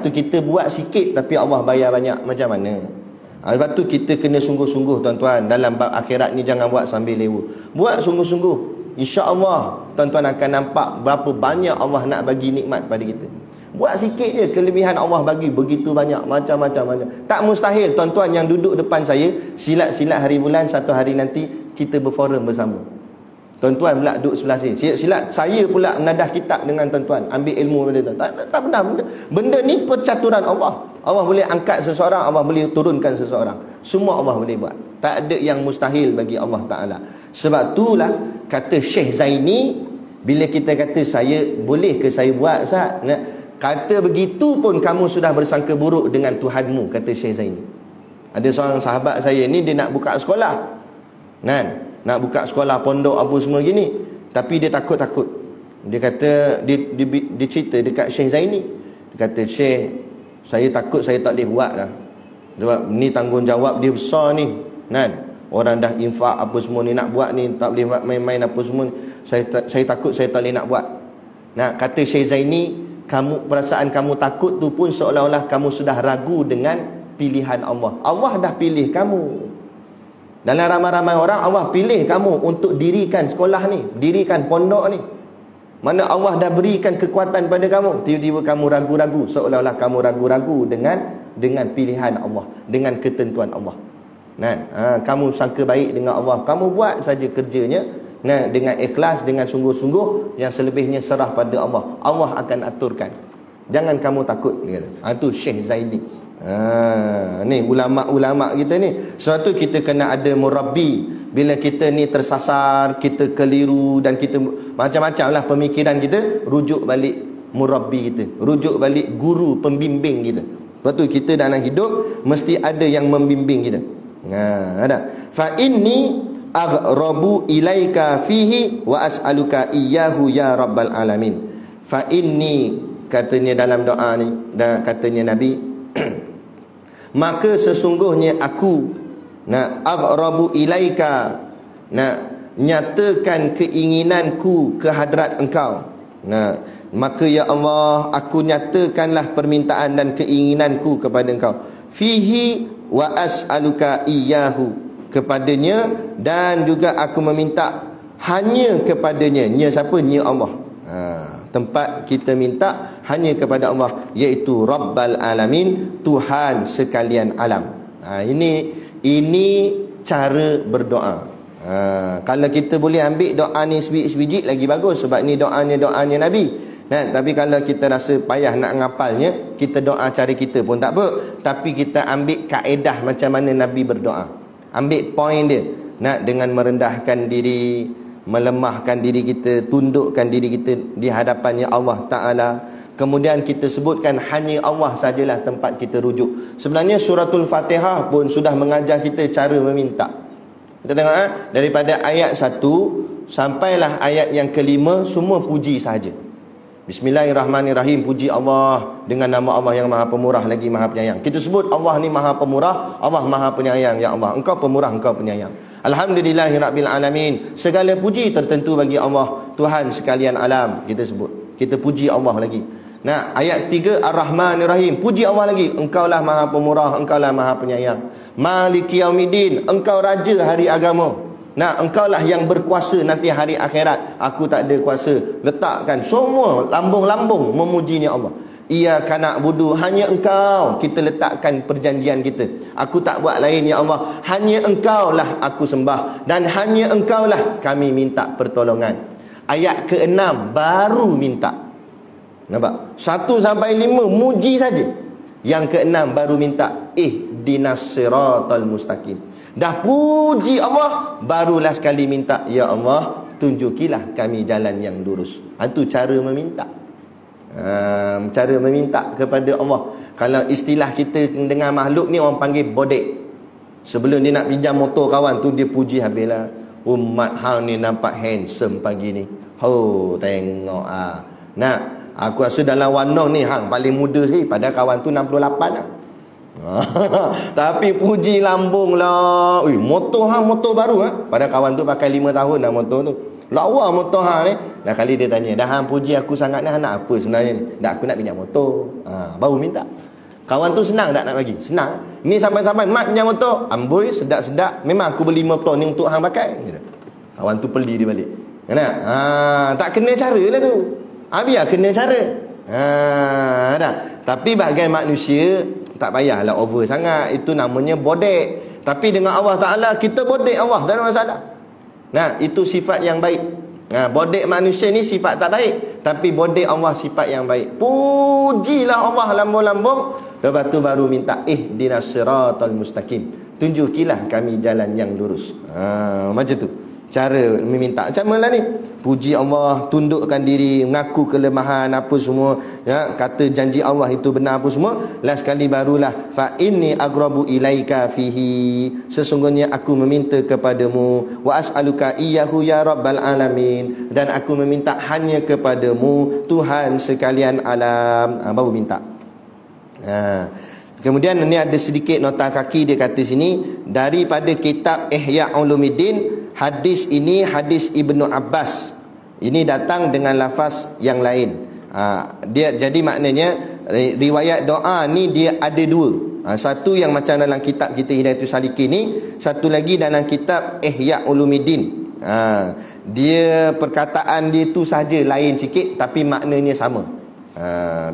Tu kita buat sikit tapi Allah bayar banyak, macam mana? Sebab tu kita kena sungguh-sungguh, tuan-tuan. Dalam bab akhirat ni jangan buat sambil lewa. Buat sungguh-sungguh. InsyaAllah tuan-tuan akan nampak berapa banyak Allah nak bagi nikmat pada kita. Buat sikit je, kelebihan Allah bagi begitu banyak, macam-macam. Tak mustahil tuan-tuan yang duduk depan saya, silat-silat hari bulan, satu hari nanti kita berforum bersama. Tuan-tuan pula duduk sebelah saya. Silat saya pula menadah kitab dengan tuan-tuan, ambil ilmu daripada tuan. Tak pernah benda ni percaturan Allah. Allah boleh angkat seseorang, Allah boleh turunkan seseorang. Semua Allah boleh buat. Tak ada yang mustahil bagi Allah Ta'ala. Sebab itulah kata Syekh Zaini, bila kita kata boleh ke saya buat, Ustaz? Kata begitu pun kamu sudah bersangka buruk dengan Tuhanmu, kata Syekh Zaini. Ada seorang sahabat saya ni, dia nak buka sekolah. Nak buka sekolah pondok apa semua gini. Tapi dia takut-takut. Dia kata, dia cerita dekat Syekh Zaini. Dia kata, Syekh, saya takut saya tak boleh buat dah. Sebab ni tanggungjawab dia besar ni. Orang dah infak apa semua ni, nak buat ni, tak boleh buat main-main apa semua ni. Saya takut saya tak boleh nak buat. Kata Syekh Zaini, perasaan kamu takut tu pun seolah-olah kamu sudah ragu dengan pilihan Allah. Allah dah pilih kamu. Dalam ramai-ramai orang, Allah pilih kamu untuk dirikan sekolah ni, dirikan pondok ni. Mana Allah dah berikan kekuatan pada kamu, tiba-tiba kamu ragu-ragu, seolah-olah kamu ragu-ragu dengan pilihan Allah, dengan ketentuan Allah. Kamu sangka baik dengan Allah, kamu buat saja kerjanya dengan ikhlas, dengan sungguh-sungguh, yang selebihnya serah pada Allah. Allah akan aturkan. Jangan kamu takut, dia kata. Itu Syekh Zaidi. Ni ulama-ulama kita ni. Sebab tu kita kena ada murabbi. Bila kita ni tersasar, kita keliru, dan kita macam-macam lah pemikiran kita, rujuk balik murabbi kita, rujuk balik guru pembimbing kita. Sebab tu kita dalam hidup mesti ada yang membimbing kita. Ada. Fa inni aghrabu ilaika fihi wa as'aluka iyyahu ya rabbal alamin. Fa inni, katanya dalam doa ni, dan katanya Nabi, maka sesungguhnya aku aghrabu ilaika, nyatakan keinginanku ke hadrat engkau. Maka ya Allah, aku nyatakanlah permintaan dan keinginanku kepada engkau. Fihi wa as'aluka iyyahu, kepadanya, dan juga aku meminta hanya kepadanya. Nya siapa? Nya Allah. Tempat kita minta hanya kepada Allah, iaitu Rabbal Alamin, Tuhan sekalian alam. Ini cara berdoa. Kalau kita boleh ambil doa ni sebiji lagi bagus, sebab ni doanya Nabi. Tapi kalau kita rasa payah nak ngapalnya, kita doa cara kita pun tak apa. Tapi kita ambil kaedah macam mana Nabi berdoa, ambil poin dia, dengan merendahkan diri, melemahkan diri kita, tundukkan diri kita di hadapannya Allah Ta'ala. Kemudian kita sebutkan hanya Allah sajalah tempat kita rujuk. Sebenarnya suratul Fatihah pun sudah mengajar kita cara meminta. Kita tengok daripada ayat 1 sampailah ayat yang kelima, semua puji sahaja. Bismillahirrahmanirrahim, puji Allah dengan nama Allah yang Maha Pemurah lagi Maha Penyayang. Kita sebut Allah ni Maha Pemurah, Allah Maha Penyayang. Ya Allah, Engkau pemurah, Engkau penyayang. Alhamdulillahirabbil alamin, segala puji tertentu bagi Allah, Tuhan sekalian alam. Kita sebut, kita puji Allah lagi. Ayat 3 Ar-Rahmanir-Rahim, puji Allah lagi, Engkaulah Maha Pemurah, Engkaulah Maha Penyayang. Maliki Yaumiddin, Engkau Raja hari agama. Engkaulah yang berkuasa nanti hari akhirat, aku tak ada kuasa. Letakkan semua lambung-lambung memujinya Allah. Iyyaka na'budu, hanya Engkau kita letakkan perjanjian kita. Aku tak buat lain ya Allah, hanya Engkaulah aku sembah, dan hanya Engkaulah kami minta pertolongan. Ayat ke-6 baru minta. Nampak? 1 sampai 5 muji saja. Yang ke-6 baru minta ihdinas siratal mustaqim. Dah puji Allah, barulah sekali minta, ya Allah, tunjukilah kami jalan yang lurus. Itu cara meminta. Cara meminta kepada Allah. Kalau istilah kita dengan makhluk ni, orang panggil bodek. Sebelum dia nak pinjam motor kawan tu, dia puji habislah. Umat hang ni nampak handsome pagi ni. Tengok aku rasa dalam Wanong ni hang paling muda sih, padahal kawan tu 68 lah. Tapi puji lambung lah. Motor hang motor baru padahal kawan tu pakai 5 tahun dah motor tu. Lawa motor hang ni. Dah kali dia tanya, dah hang puji aku sangat ni, hang nak apa sebenarnya ni? Dah aku nak pinjam motor. Baru minta. Kawan tu senang tak nak bagi? Senang. Ni sampai-sampai mak pinjam motor, amboi sedap-sedap. Memang aku beli motor ni untuk hang pakai. Kawan tu peli dia balik. Tak kena cara lah tu. Biar kena cara. Tapi bagai manusia tak payahlah over sangat. Itu namanya bodek. Tapi dengan Allah Ta'ala, kita bodek Allah, tak ada masalah. Itu sifat yang baik. Bodek manusia ni sifat tak baik, tapi bodek Allah sifat yang baik. Pujilah Allah lambung-lambung, lepas tu baru minta ihdinas siratal mustaqim, tunjukilah kami jalan yang lurus. Macam tu cara meminta. Macam mana ni? Puji Allah, tundukkan diri, mengaku kelemahan apa semua, kata janji Allah itu benar apa semua. Last sekali barulah fa inni aghrabu ilaika fihi, sesungguhnya aku meminta kepadamu, wa as'aluka iyyahu ya rabbal alamin, dan aku meminta hanya kepadamu, Tuhan sekalian alam. Baru minta. Kemudian ni ada sedikit nota kaki, dia kata sini daripada kitab Ihya Ulumuddin. Hadis ini hadis Ibnu Abbas. Ini datang dengan lafaz yang lain. Dia jadi maknanya riwayat doa ni dia ada dua. Satu yang macam dalam kitab kita Hidayatul Salikin ni, satu lagi dalam kitab Ihya Ulumuddin. Dia perkataan dia tu saja lain sikit tapi maknanya sama.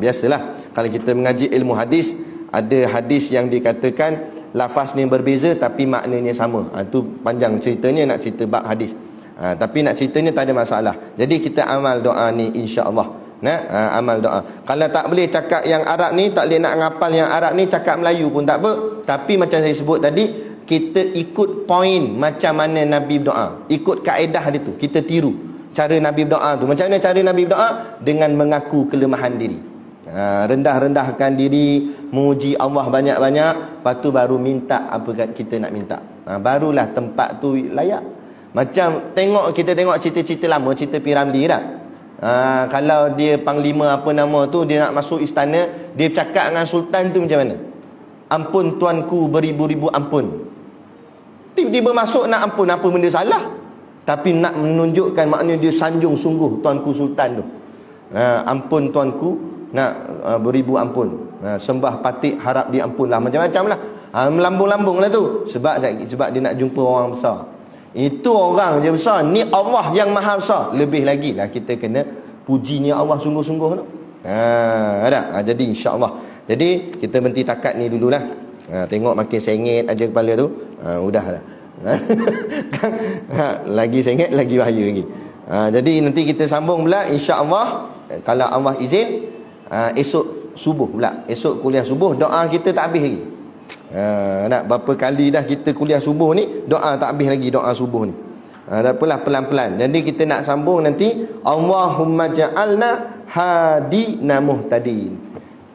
Biasalah kalau kita mengaji ilmu hadis, ada hadis yang dikatakan lafaz ni berbeza tapi maknanya sama. Tu panjang ceritanya nak cerita bab hadis. Tapi nak ceritanya tak ada masalah. Jadi kita amal doa ni insya-Allah. Amal doa. Kalau tak boleh cakap yang Arab ni, tak boleh nak ngapal yang Arab ni, cakap Melayu pun tak apa. Tapi macam saya sebut tadi, kita ikut poin macam mana Nabi berdoa, ikut kaedah dia tu, kita tiru cara Nabi berdoa tu. Macam mana cara Nabi berdoa? Dengan mengaku kelemahan diri, rendah-rendahkan diri, memuji Allah banyak-banyak, lepas tu baru minta apa kita nak minta. Barulah tempat tu layak. Macam kita tengok cerita-cerita lama, cerita Piramli tak? Kalau dia panglima apa nama tu, dia nak masuk istana, dia cakap dengan sultan tu macam mana? Ampun tuanku, beribu-ribu ampun. Tiba-tiba masuk nak ampun, apa benda salah? Tapi nak menunjukkan maknanya dia sanjung sungguh tuanku sultan tu. Ampun tuanku, nak beribu ampun. Sembah patik harap diampun lah, macam-macam lah. Melambung-lambung lah tu. Sebab dia nak jumpa orang besar. Itu orang je besar. Ni Allah yang maha besar. Lebih lagi lah kita kena pujinya Allah sungguh-sungguh tu. Ada. Jadi insya-Allah. Jadi kita berhenti takat ni dululah. Tengok makin sengit aja kepala tu. Udahlah. Lagi sengit lagi bahaya lagi. Jadi nanti kita sambung pula insya-Allah, kalau Allah izin, esok subuh pula. Esok kuliah subuh, doa kita tak habis lagi. Nak berapa kali dah kita kuliah subuh ni, doa tak habis lagi doa subuh ni. Tak apalah, pelan-pelan. Jadi kita nak sambung nanti, Allahumma ja'alna hadina muhtadin.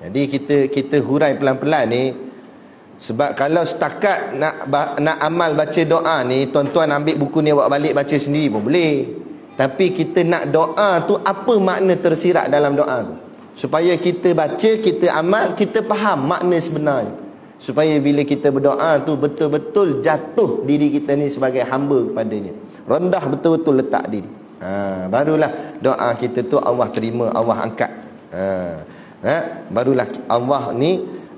Jadi kita hurai pelan-pelan ni. Sebab kalau setakat nak amal baca doa ni, tuan-tuan ambil buku ni bawa balik baca sendiri pun boleh. Tapi kita nak doa tu, apa makna tersirat dalam doa tu, supaya kita baca, kita amal, kita faham makna sebenarnya. Supaya bila kita berdoa tu betul-betul jatuh diri kita ni sebagai hamba kepadanya, rendah betul-betul letak diri. Barulah doa kita tu Allah terima, Allah angkat. Barulah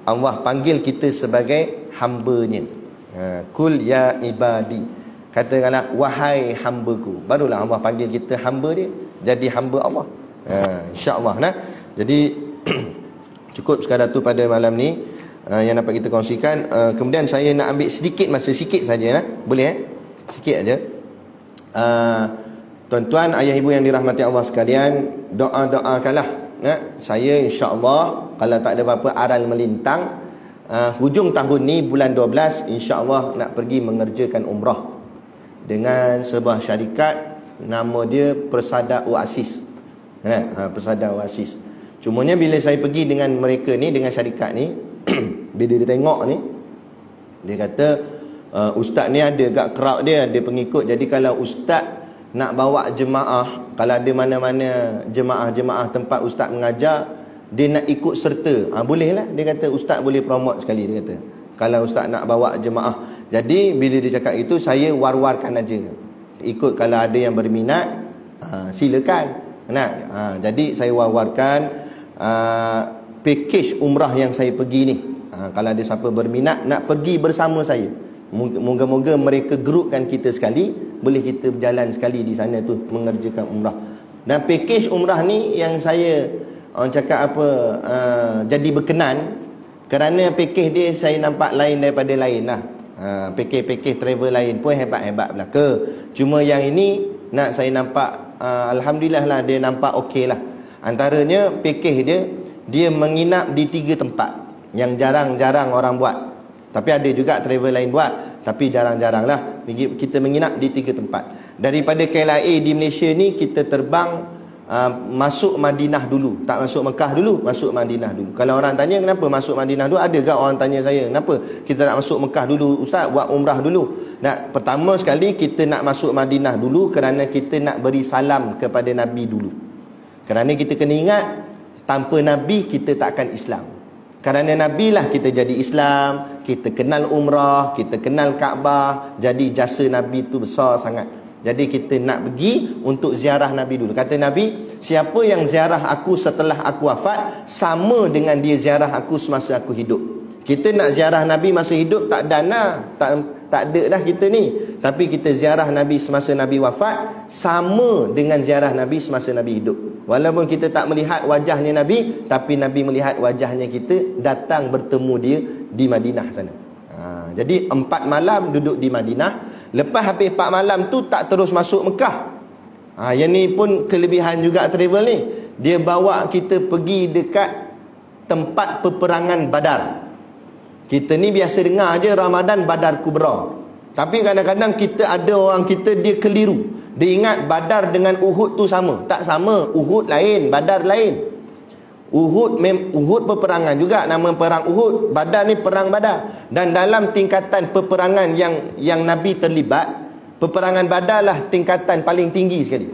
Allah panggil kita sebagai hambanya. Kul ya ibadi, katakanlah wahai hambaku. Barulah Allah panggil kita hamba dia, jadi hamba Allah. InsyaAllah. Jadi cukup sekadar tu pada malam ni yang dapat kita kongsikan. Kemudian saya nak ambil sedikit masa, sikit saja, boleh sikit aja. Tuan-tuan, ayah ibu yang dirahmati Allah sekalian, doa-doakanlah. Saya insya-Allah kalau tak ada apa-apa aral melintang, hujung tahun ni bulan 12 insya-Allah nak pergi mengerjakan umrah dengan sebuah syarikat, nama dia Persada Oasis. Persada Oasis. Cumanya bila saya pergi dengan mereka ni, dengan syarikat ni, bila dia tengok ni, dia kata, ustaz ni ada kat crowd dia, ada pengikut. Jadi kalau ustaz nak bawa jemaah, kalau ada mana-mana jemaah-jemaah tempat ustaz mengajar, dia nak ikut serta, boleh lah. Dia kata ustaz boleh promote sekali, dia kata, kalau ustaz nak bawa jemaah. Jadi bila dia cakap itu, saya war-warkan aja, ikut kalau ada yang berminat, silakan. Jadi saya war-warkan package umrah yang saya pergi ni. Kalau ada siapa berminat nak pergi bersama saya, moga-moga mereka grupkan kita sekali, boleh kita berjalan sekali di sana tu mengerjakan umrah. Dan package umrah ni yang saya orang cakap apa, jadi berkenan kerana package dia saya nampak lain daripada lain lah. Package travel lain pun hebat-hebat belaka. Cuma yang ini nak saya nampak, alhamdulillah lah, dia nampak okey lah. Antaranya package dia menginap di 3 tempat yang jarang-jarang orang buat. Tapi ada juga travel lain buat, tapi jarang-jarang lah. Kita menginap di 3 tempat. Daripada KLIA di Malaysia ni, kita terbang masuk Madinah dulu. Tak masuk Mekah dulu, masuk Madinah dulu. Kalau orang tanya kenapa masuk Madinah dulu, ada ke orang tanya saya, kenapa kita nak masuk Mekah dulu ustaz, buat umrah dulu. Pertama sekali kita nak masuk Madinah dulu kerana kita nak beri salam kepada Nabi dulu. Kerana kita kena ingat, tanpa Nabi kita takkan Islam. Kerana Nabi lah kita jadi Islam, kita kenal umrah, kita kenal Kaabah. Jadi jasa Nabi tu besar sangat. Jadi kita nak pergi untuk ziarah Nabi dulu. Kata Nabi, siapa yang ziarah aku setelah aku wafat, sama dengan dia ziarah aku semasa aku hidup. Kita nak ziarah Nabi masa hidup tak dana, tak ada dah kita ni. Tapi kita ziarah Nabi semasa Nabi wafat sama dengan ziarah Nabi semasa Nabi hidup. Walaupun kita tak melihat wajahnya Nabi, tapi Nabi melihat wajahnya kita, datang bertemu dia di Madinah sana. Jadi 4 malam duduk di Madinah. Lepas habis 4 malam tu tak terus masuk Mekah. Yang ni pun kelebihan juga travel ni. Dia bawa kita pergi dekat tempat peperangan Badar. Kita ni biasa dengar je Ramadan Badar Kubra. Tapi kadang-kadang kita ada orang kita dia keliru. Dia ingat Badar dengan Uhud tu sama. Tak sama. Uhud lain, Badar lain. Uhud peperangan juga, nama perang Uhud. Badar ni perang Badar. Dan dalam tingkatan peperangan yang Nabi terlibat, peperangan Badar lah tingkatan paling tinggi sekali.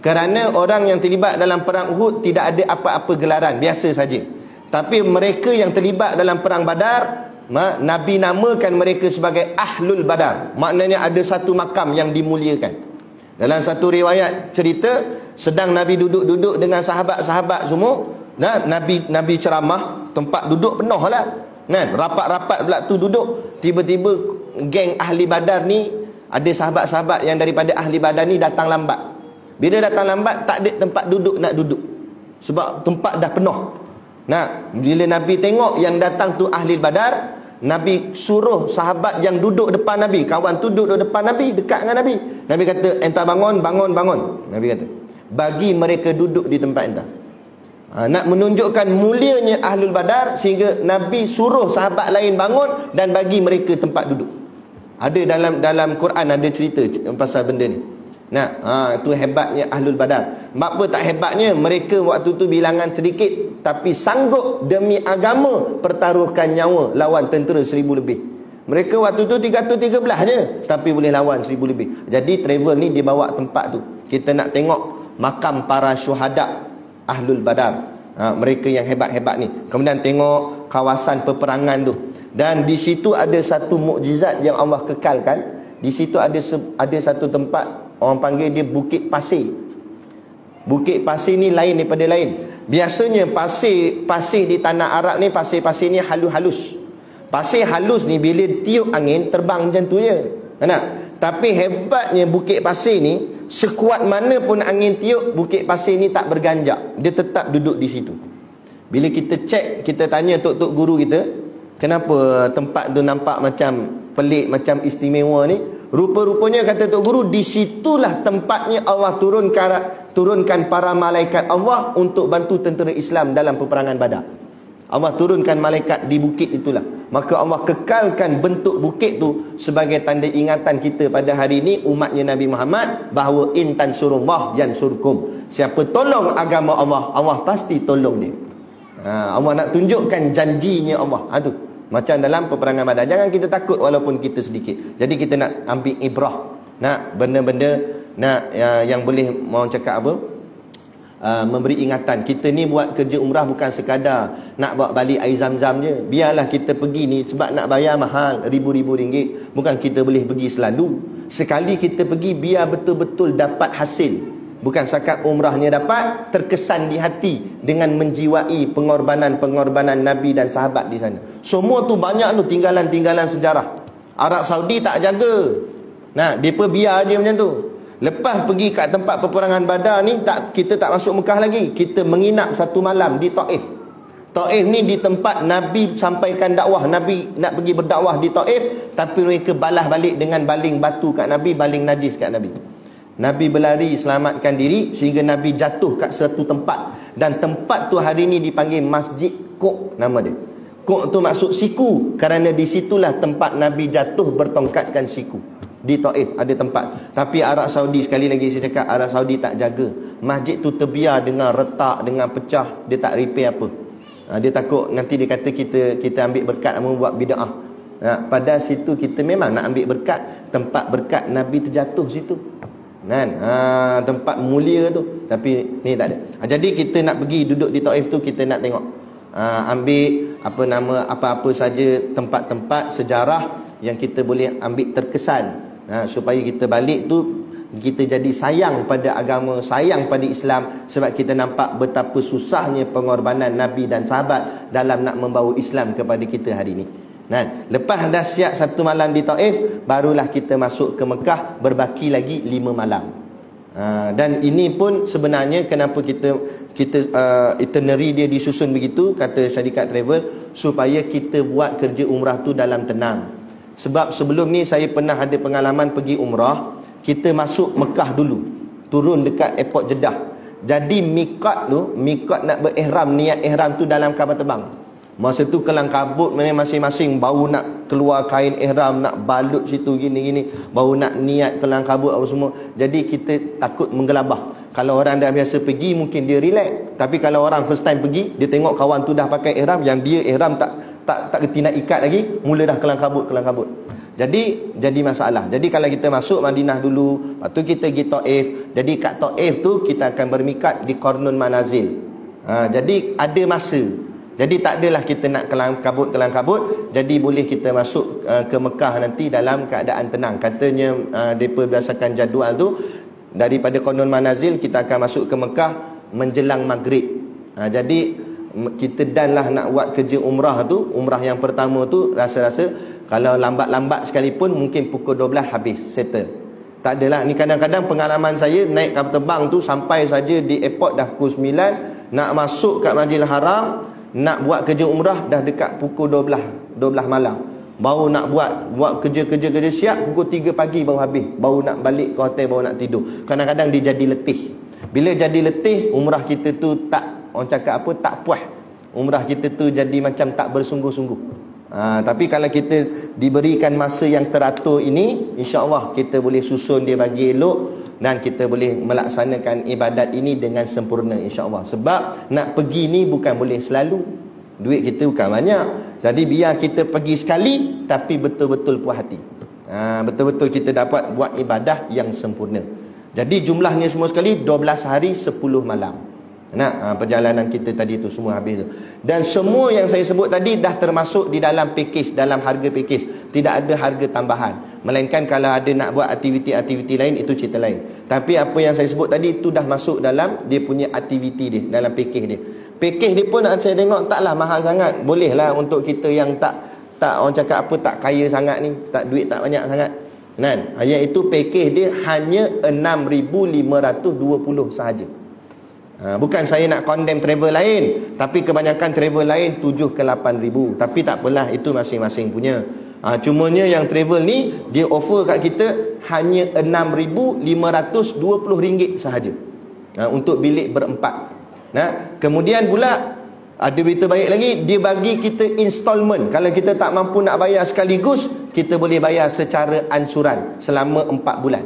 Kerana orang yang terlibat dalam perang Uhud tidak ada apa-apa gelaran, biasa saja. Tapi mereka yang terlibat dalam perang Badar, Nabi namakan mereka sebagai Ahlul Badar. Maknanya ada satu makam yang dimuliakan. Dalam satu riwayat cerita, sedang Nabi duduk-duduk dengan sahabat-sahabat semua, Nabi ceramah, tempat duduk penuh lah kan? Rapat-rapat pula tu duduk. Tiba-tiba geng Ahli Badar ni, ada sahabat-sahabat yang daripada Ahli Badar ni datang lambat. Bila datang lambat, tak ada tempat duduk nak duduk, sebab tempat dah penuh. Bila Nabi tengok yang datang tu Ahli Badar, Nabi suruh sahabat yang duduk depan Nabi, kawan tu duduk depan Nabi, dekat dengan Nabi. Nabi kata, entah bangun. Nabi kata, bagi mereka duduk di tempat entah. Nak menunjukkan mulianya Ahlul Badar, sehingga Nabi suruh sahabat lain bangun dan bagi mereka tempat duduk. Ada dalam Quran ada cerita pasal benda ni. Itu hebatnya Ahlul Badar. Apa tak hebatnya? Mereka waktu tu bilangan sedikit, tapi sanggup demi agama pertaruhkan nyawa lawan tentera 1000 lebih. Mereka waktu tu 313 je, tapi boleh lawan 1000 lebih. Jadi travel ni dia bawa tempat tu. Kita nak tengok makam para syuhada Ahlul Badar, mereka yang hebat-hebat ni. Kemudian tengok kawasan peperangan tu. Dan di situ ada satu mukjizat yang Allah kekalkan. Di situ ada satu tempat, orang panggil dia Bukit Pasir. Bukit Pasir ni lain daripada lain. Biasanya pasir di tanah Arab ni, pasir-pasir ni halus-halus. Pasir halus ni bila tiup angin terbang macam tu je. Tapi hebatnya Bukit Pasir ni, sekuat mana pun angin tiup, Bukit Pasir ni tak berganjak. Dia tetap duduk di situ. Bila kita cek, kita tanya tok-tok guru kita, kenapa tempat tu nampak macam pelik, macam istimewa ni? Rupa-rupanya kata tok guru, di situlah tempatnya Allah turunkan para malaikat Allah untuk bantu tentera Islam dalam peperangan Badar. Allah turunkan malaikat di bukit itulah. Maka Allah kekalkan bentuk bukit tu sebagai tanda ingatan kita pada hari ini, umatnya Nabi Muhammad, bahawa in tansurullah yansurkum. Siapa tolong agama Allah, Allah pasti tolong dia. Allah nak tunjukkan janjinya Allah. Tu macam dalam peperangan Badar. Jangan kita takut walaupun kita sedikit. Jadi kita nak ambil ibrah, nak benda-benda yang boleh orang cakap apa, memberi ingatan. Kita ni buat kerja umrah bukan sekadar nak bawa balik air zam-zam je. Biarlah kita pergi ni sebab nak bayar mahal, ribu-ribu ringgit. Bukan kita boleh pergi selalu. Sekali kita pergi, biar betul-betul dapat hasil. Bukan sakat umrahnya dapat, terkesan di hati dengan menjiwai pengorbanan-pengorbanan Nabi dan sahabat di sana. Semua tu banyak tu tinggalan-tinggalan sejarah. Arab Saudi tak jaga. Mereka biar je macam tu. Lepas pergi kat tempat peperangan Badar ni, kita tak masuk Mekah lagi. Kita menginap satu malam di Taif. Taif ni di tempat Nabi sampaikan dakwah. Nabi nak pergi berdakwah di Taif, tapi mereka balas balik dengan baling batu kat Nabi, baling najis kat Nabi. Nabi berlari selamatkan diri sehingga Nabi jatuh kat satu tempat. Dan tempat tu hari ni dipanggil Masjid Kok, nama dia. Kok tu maksud siku, kerana di situlah tempat Nabi jatuh bertongkatkan siku. Di Taif ada tempat. Tapi Arab Saudi, sekali lagi saya cakap, Arab Saudi tak jaga. Masjid tu terbiar dengan retak, dengan pecah. Dia tak repair apa. Dia takut nanti dia kata kita ambil berkat, buat bid'ah. Pada situ kita memang nak ambil berkat. Tempat berkat Nabi terjatuh situ. Tempat mulia tu. Tapi ni tak ada. Jadi kita nak pergi duduk di Taif tu, kita nak tengok, ambil apa-apa saja tempat-tempat sejarah yang kita boleh ambil terkesan, supaya kita balik tu Kita jadi sayang pada agama, sayang pada Islam, sebab kita nampak betapa susahnya pengorbanan Nabi dan sahabat dalam nak membawa Islam kepada kita hari ini. Nah, lepas dah siap 1 malam di Taif, barulah kita masuk ke Mekah, berbaki lagi 5 malam. Dan ini pun sebenarnya kenapa kita itinerary dia disusun begitu, kata syarikat travel, supaya kita buat kerja umrah tu dalam tenang. Sebab sebelum ni saya pernah ada pengalaman pergi umrah, kita masuk Mekah dulu, turun dekat airport Jeddah. Jadi miqat nak berihram, niat ihram tu dalam kapal terbang. Masa tu kelang kabut masing-masing, baru nak keluar kain ihram, nak balut situ gini-gini, baru nak niat kelang kabut apa semua. Jadi kita takut menggelabah. Kalau orang dah biasa pergi mungkin dia relax, tapi kalau orang first time pergi, dia tengok kawan tu dah pakai ihram, yang dia ihram tak kerti nak ikat lagi, mula dah kelang kabut. Jadi masalah. Jadi kalau kita masuk Madinah dulu, lepas tu kita pergi Taif. Jadi kat Taif tu kita akan bermikat di Qarnul Manazil. Jadi ada masa. Jadi tak adalah kita nak kelang kabut. Jadi boleh kita masuk ke Mekah nanti dalam keadaan tenang. Katanya mereka berdasarkan jadual tu, daripada Qarnul Manazil kita akan masuk ke Mekah menjelang maghrib. Jadi kita dan lah nak buat kerja umrah tu, umrah yang pertama tu, rasa-rasa kalau lambat-lambat sekalipun mungkin pukul 12 habis, settle. Tak adalah, ni kadang-kadang pengalaman saya naik kapal terbang tu sampai saja di airport dah pukul 9, nak masuk kat Masjidil Haram, nak buat kerja umrah dah dekat pukul 12 malam. Baru nak buat kerja siap pukul 3 pagi baru habis. Baru nak balik ke hotel, baru nak tidur. Kadang-kadang dia jadi letih. Bila jadi letih, umrah kita tu tak, orang cakap apa, tak puas. Umrah kita tu jadi macam tak bersungguh-sungguh. Tapi kalau kita diberikan masa yang teratur ini, insya-Allah kita boleh susun dia bagi elok, dan kita boleh melaksanakan ibadat ini dengan sempurna, insya-Allah. Sebab nak pergi ni bukan boleh selalu. Duit kita bukan banyak. Jadi biar kita pergi sekali tapi betul-betul puas hati. Betul-betul kita dapat buat ibadah yang sempurna. Jadi jumlahnya semua sekali 12 hari 10 malam. Perjalanan kita tadi tu semua habis tu. Dan semua yang saya sebut tadi dah termasuk di dalam package, dalam harga package. Tidak ada harga tambahan. Melainkan kalau ada nak buat aktiviti-aktiviti lain, itu cerita lain. Tapi apa yang saya sebut tadi itu dah masuk dalam dia punya aktiviti dia, dalam package dia. Package dia pun saya tengok taklah mahal sangat. Boleh lah untuk kita yang tak orang cakap apa, tak kaya sangat ni, tak duit tak banyak sangat. Iaitu package dia hanya 6,520 sahaja. Bukan saya nak condemn travel lain, tapi kebanyakan travel lain 7 ke 8,000. Tapi tak apalah, itu masing-masing punya. Cumanya yang travel ni dia offer kat kita hanya RM6,520 sahaja, untuk bilik berempat. Kemudian pula ada berita baik lagi, dia bagi kita installment. Kalau kita tak mampu nak bayar sekaligus, kita boleh bayar secara ansuran selama 4 bulan.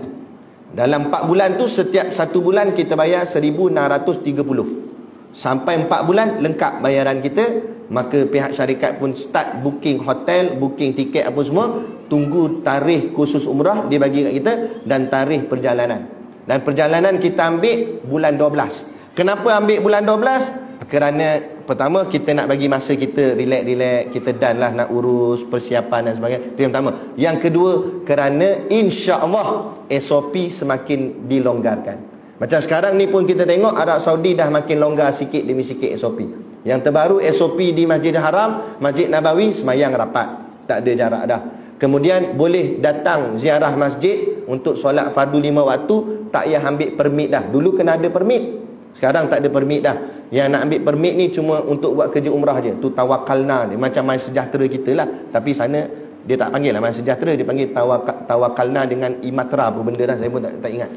Dalam 4 bulan tu, setiap 1 bulan kita bayar 1,630. Sampai 4 bulan lengkap bayaran kita. Maka pihak syarikat pun start booking hotel, booking tiket apa semua. Tunggu tarikh khusus umrah dia bagi kat kita, dan tarikh perjalanan. Dan perjalanan kita ambil bulan 12. Kenapa ambil bulan 12? Kerana pertama kita nak bagi masa kita relax, kita dan lah nak urus persiapan dan sebagainya. Itu yang pertama. Yang kedua, kerana insya-Allah SOP semakin dilonggarkan. Macam sekarang ni pun kita tengok Arab Saudi dah makin longgar sikit demi sikit SOP. Yang terbaru SOP di Masjidil Haram, Masjid Nabawi, semayang rapat, tak ada jarak dah. Kemudian boleh datang ziarah masjid untuk solat fardu 5 waktu, tak payah ambil permit dah. Dulu kena ada permit, sekarang tak ada permit dah. Yang nak ambil permit ni cuma untuk buat kerja umrah je. Tu tawakalna dia, macam My Sejahtera kita lah. Tapi sana dia tak panggil lah My Sejahtera, dia panggil tawakalna dengan imatra apa benda dah, saya pun tak ingat.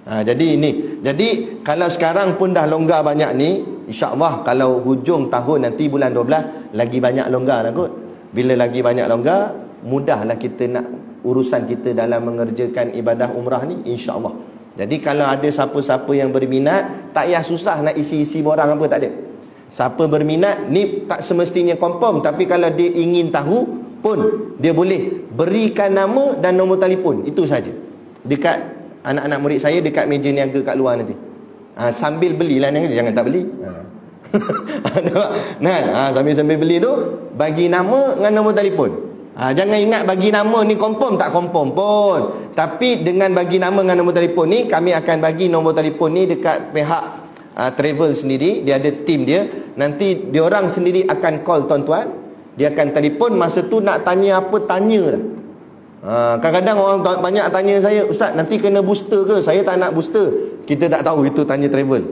Jadi ini. Jadi kalau sekarang pun dah longgar banyak ni, insya-Allah kalau hujung tahun nanti bulan 12 lagi banyak longgar dah kot. Bila lagi banyak longgar, mudahlah kita nak urusan kita dalam mengerjakan ibadah umrah ni, insya-Allah. Jadi kalau ada siapa-siapa yang berminat, tak payah susah nak isi-isi borang apa, tak ada. Siapa berminat ni tak semestinya confirm, tapi kalau dia ingin tahu pun dia boleh berikan nama dan nombor telefon, itu saja. Dekat anak-anak murid saya dekat meja niaga kat luar nanti. Sambil belilah ni, jangan tak beli. Sambil beli tu bagi nama dengan nombor telefon. Jangan ingat bagi nama ni confirm tak confirm pun. Tapi dengan bagi nama dengan nombor telefon ni, kami akan bagi nombor telefon ni dekat pihak travel sendiri. Dia ada tim dia. Nanti diorang sendiri akan call tuan-tuan. Dia akan telefon masa tu nak tanya apa, tanya lah. Kadang-kadang orang banyak tanya saya, Ustaz nanti kena booster ke? Saya tak nak booster. Kita tak tahu, itu tanya travel.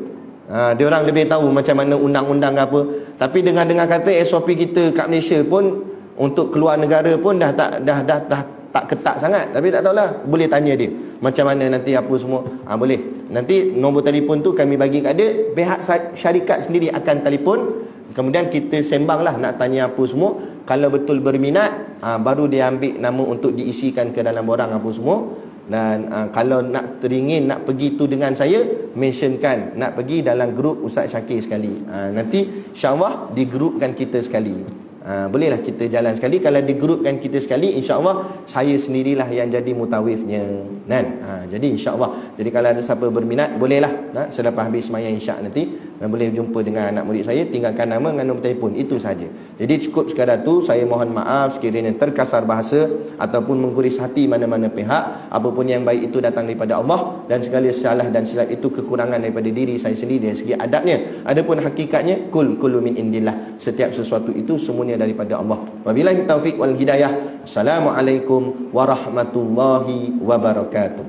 Diorang lebih tahu macam mana undang-undang apa. Tapi dengan kata SOP kita kat Malaysia pun, untuk keluar negara pun dah tak ketat sangat. Tapi tak tahulah, boleh tanya dia macam mana nanti apa semua. Boleh. Nanti nombor telefon tu kami bagi kat dia. Pihak syarikat sendiri akan telefon. Kemudian kita sembang lah nak tanya apa semua. Kalau betul berminat, baru dia ambil nama untuk diisikan ke dalam borang apa semua. Dan kalau nak teringin nak pergi tu dengan saya, mentionkan nak pergi dalam grup Ustaz Syakir sekali. Nanti insyaAllah digrupkan kita sekali. Bolehlah kita jalan sekali. Kalau digrupkan kita sekali, insyaAllah saya sendirilah yang jadi mutawifnya kan? Jadi insyaAllah. Jadi kalau ada siapa berminat, bolehlah selepas habis sembahyang isyak nanti boleh jumpa dengan anak murid saya. Tinggalkan nama dengan nombor telefon. Itu saja. Jadi cukup sekadar tu. Saya mohon maaf sekiranya terkasar bahasa ataupun mengguris hati mana-mana pihak. Apapun yang baik itu datang daripada Allah, dan segala salah dan silap itu kekurangan daripada diri saya sendiri dari segi adabnya. Adapun hakikatnya, kullu min indillah. Setiap sesuatu itu semuanya daripada Allah. Wabillahi taufiq wal hidayah. Assalamualaikum warahmatullahi wabarakatuh.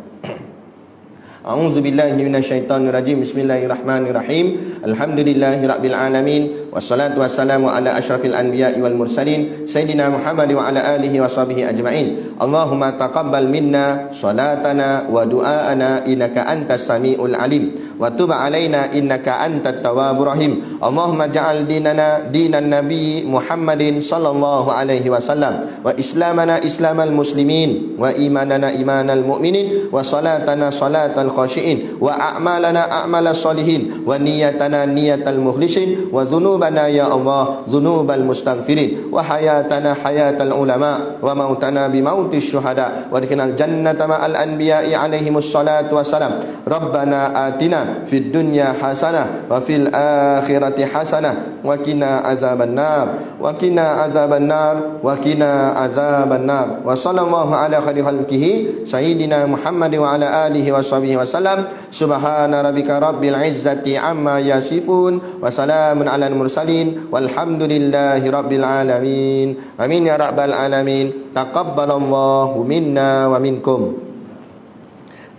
A'udzu billahi minasyaitonir rajim. Bismillahirrahmanirrahim. Alhamdulillahirabbil alamin. Wassalatu wassalamu ala asyrafil anbiya'i wal mursalin sayyidina Muhammad wa ala alihi washabihi ajmain. Allahumma taqabbal minna salatana wa du'aana innaka antas samiul alim wa tub alaina innaka antat tawwabur rahim. Allahumma ja'al dinana dinan nabi Muhammadin sallallahu alaihi wasallam wa islamana islamal muslimin wa imanana imanal mu'minin wa salatana salatal khashiin wa a'malana a'malas solihin wa niyatana niyatal mukhlisin wa dhunubana ya Allah dhunubal mustaghfirin wa hayatana hayatal ulama wa mautana bi mautis syuhada wa adkhilnal jannata ma'al anbiya'i alaihimus salatu wassalam. Rabbana atina fid dunya hasanah wa fil akhirati hasanah wa qina azabannar wa qina azabannar wa qina azabannar. Wa sallallahu ala khairi khalqihi sayyidina Muhammad wa ala alihi washabihi wasallam. Subhana rabbika rabbil izzati amma yasifun wa salamun alal mursalin walhamdulillahi rabbil alamin. Amin ya rabbal alamin. Taqabbalallahu minna wa minkum.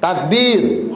Takbir.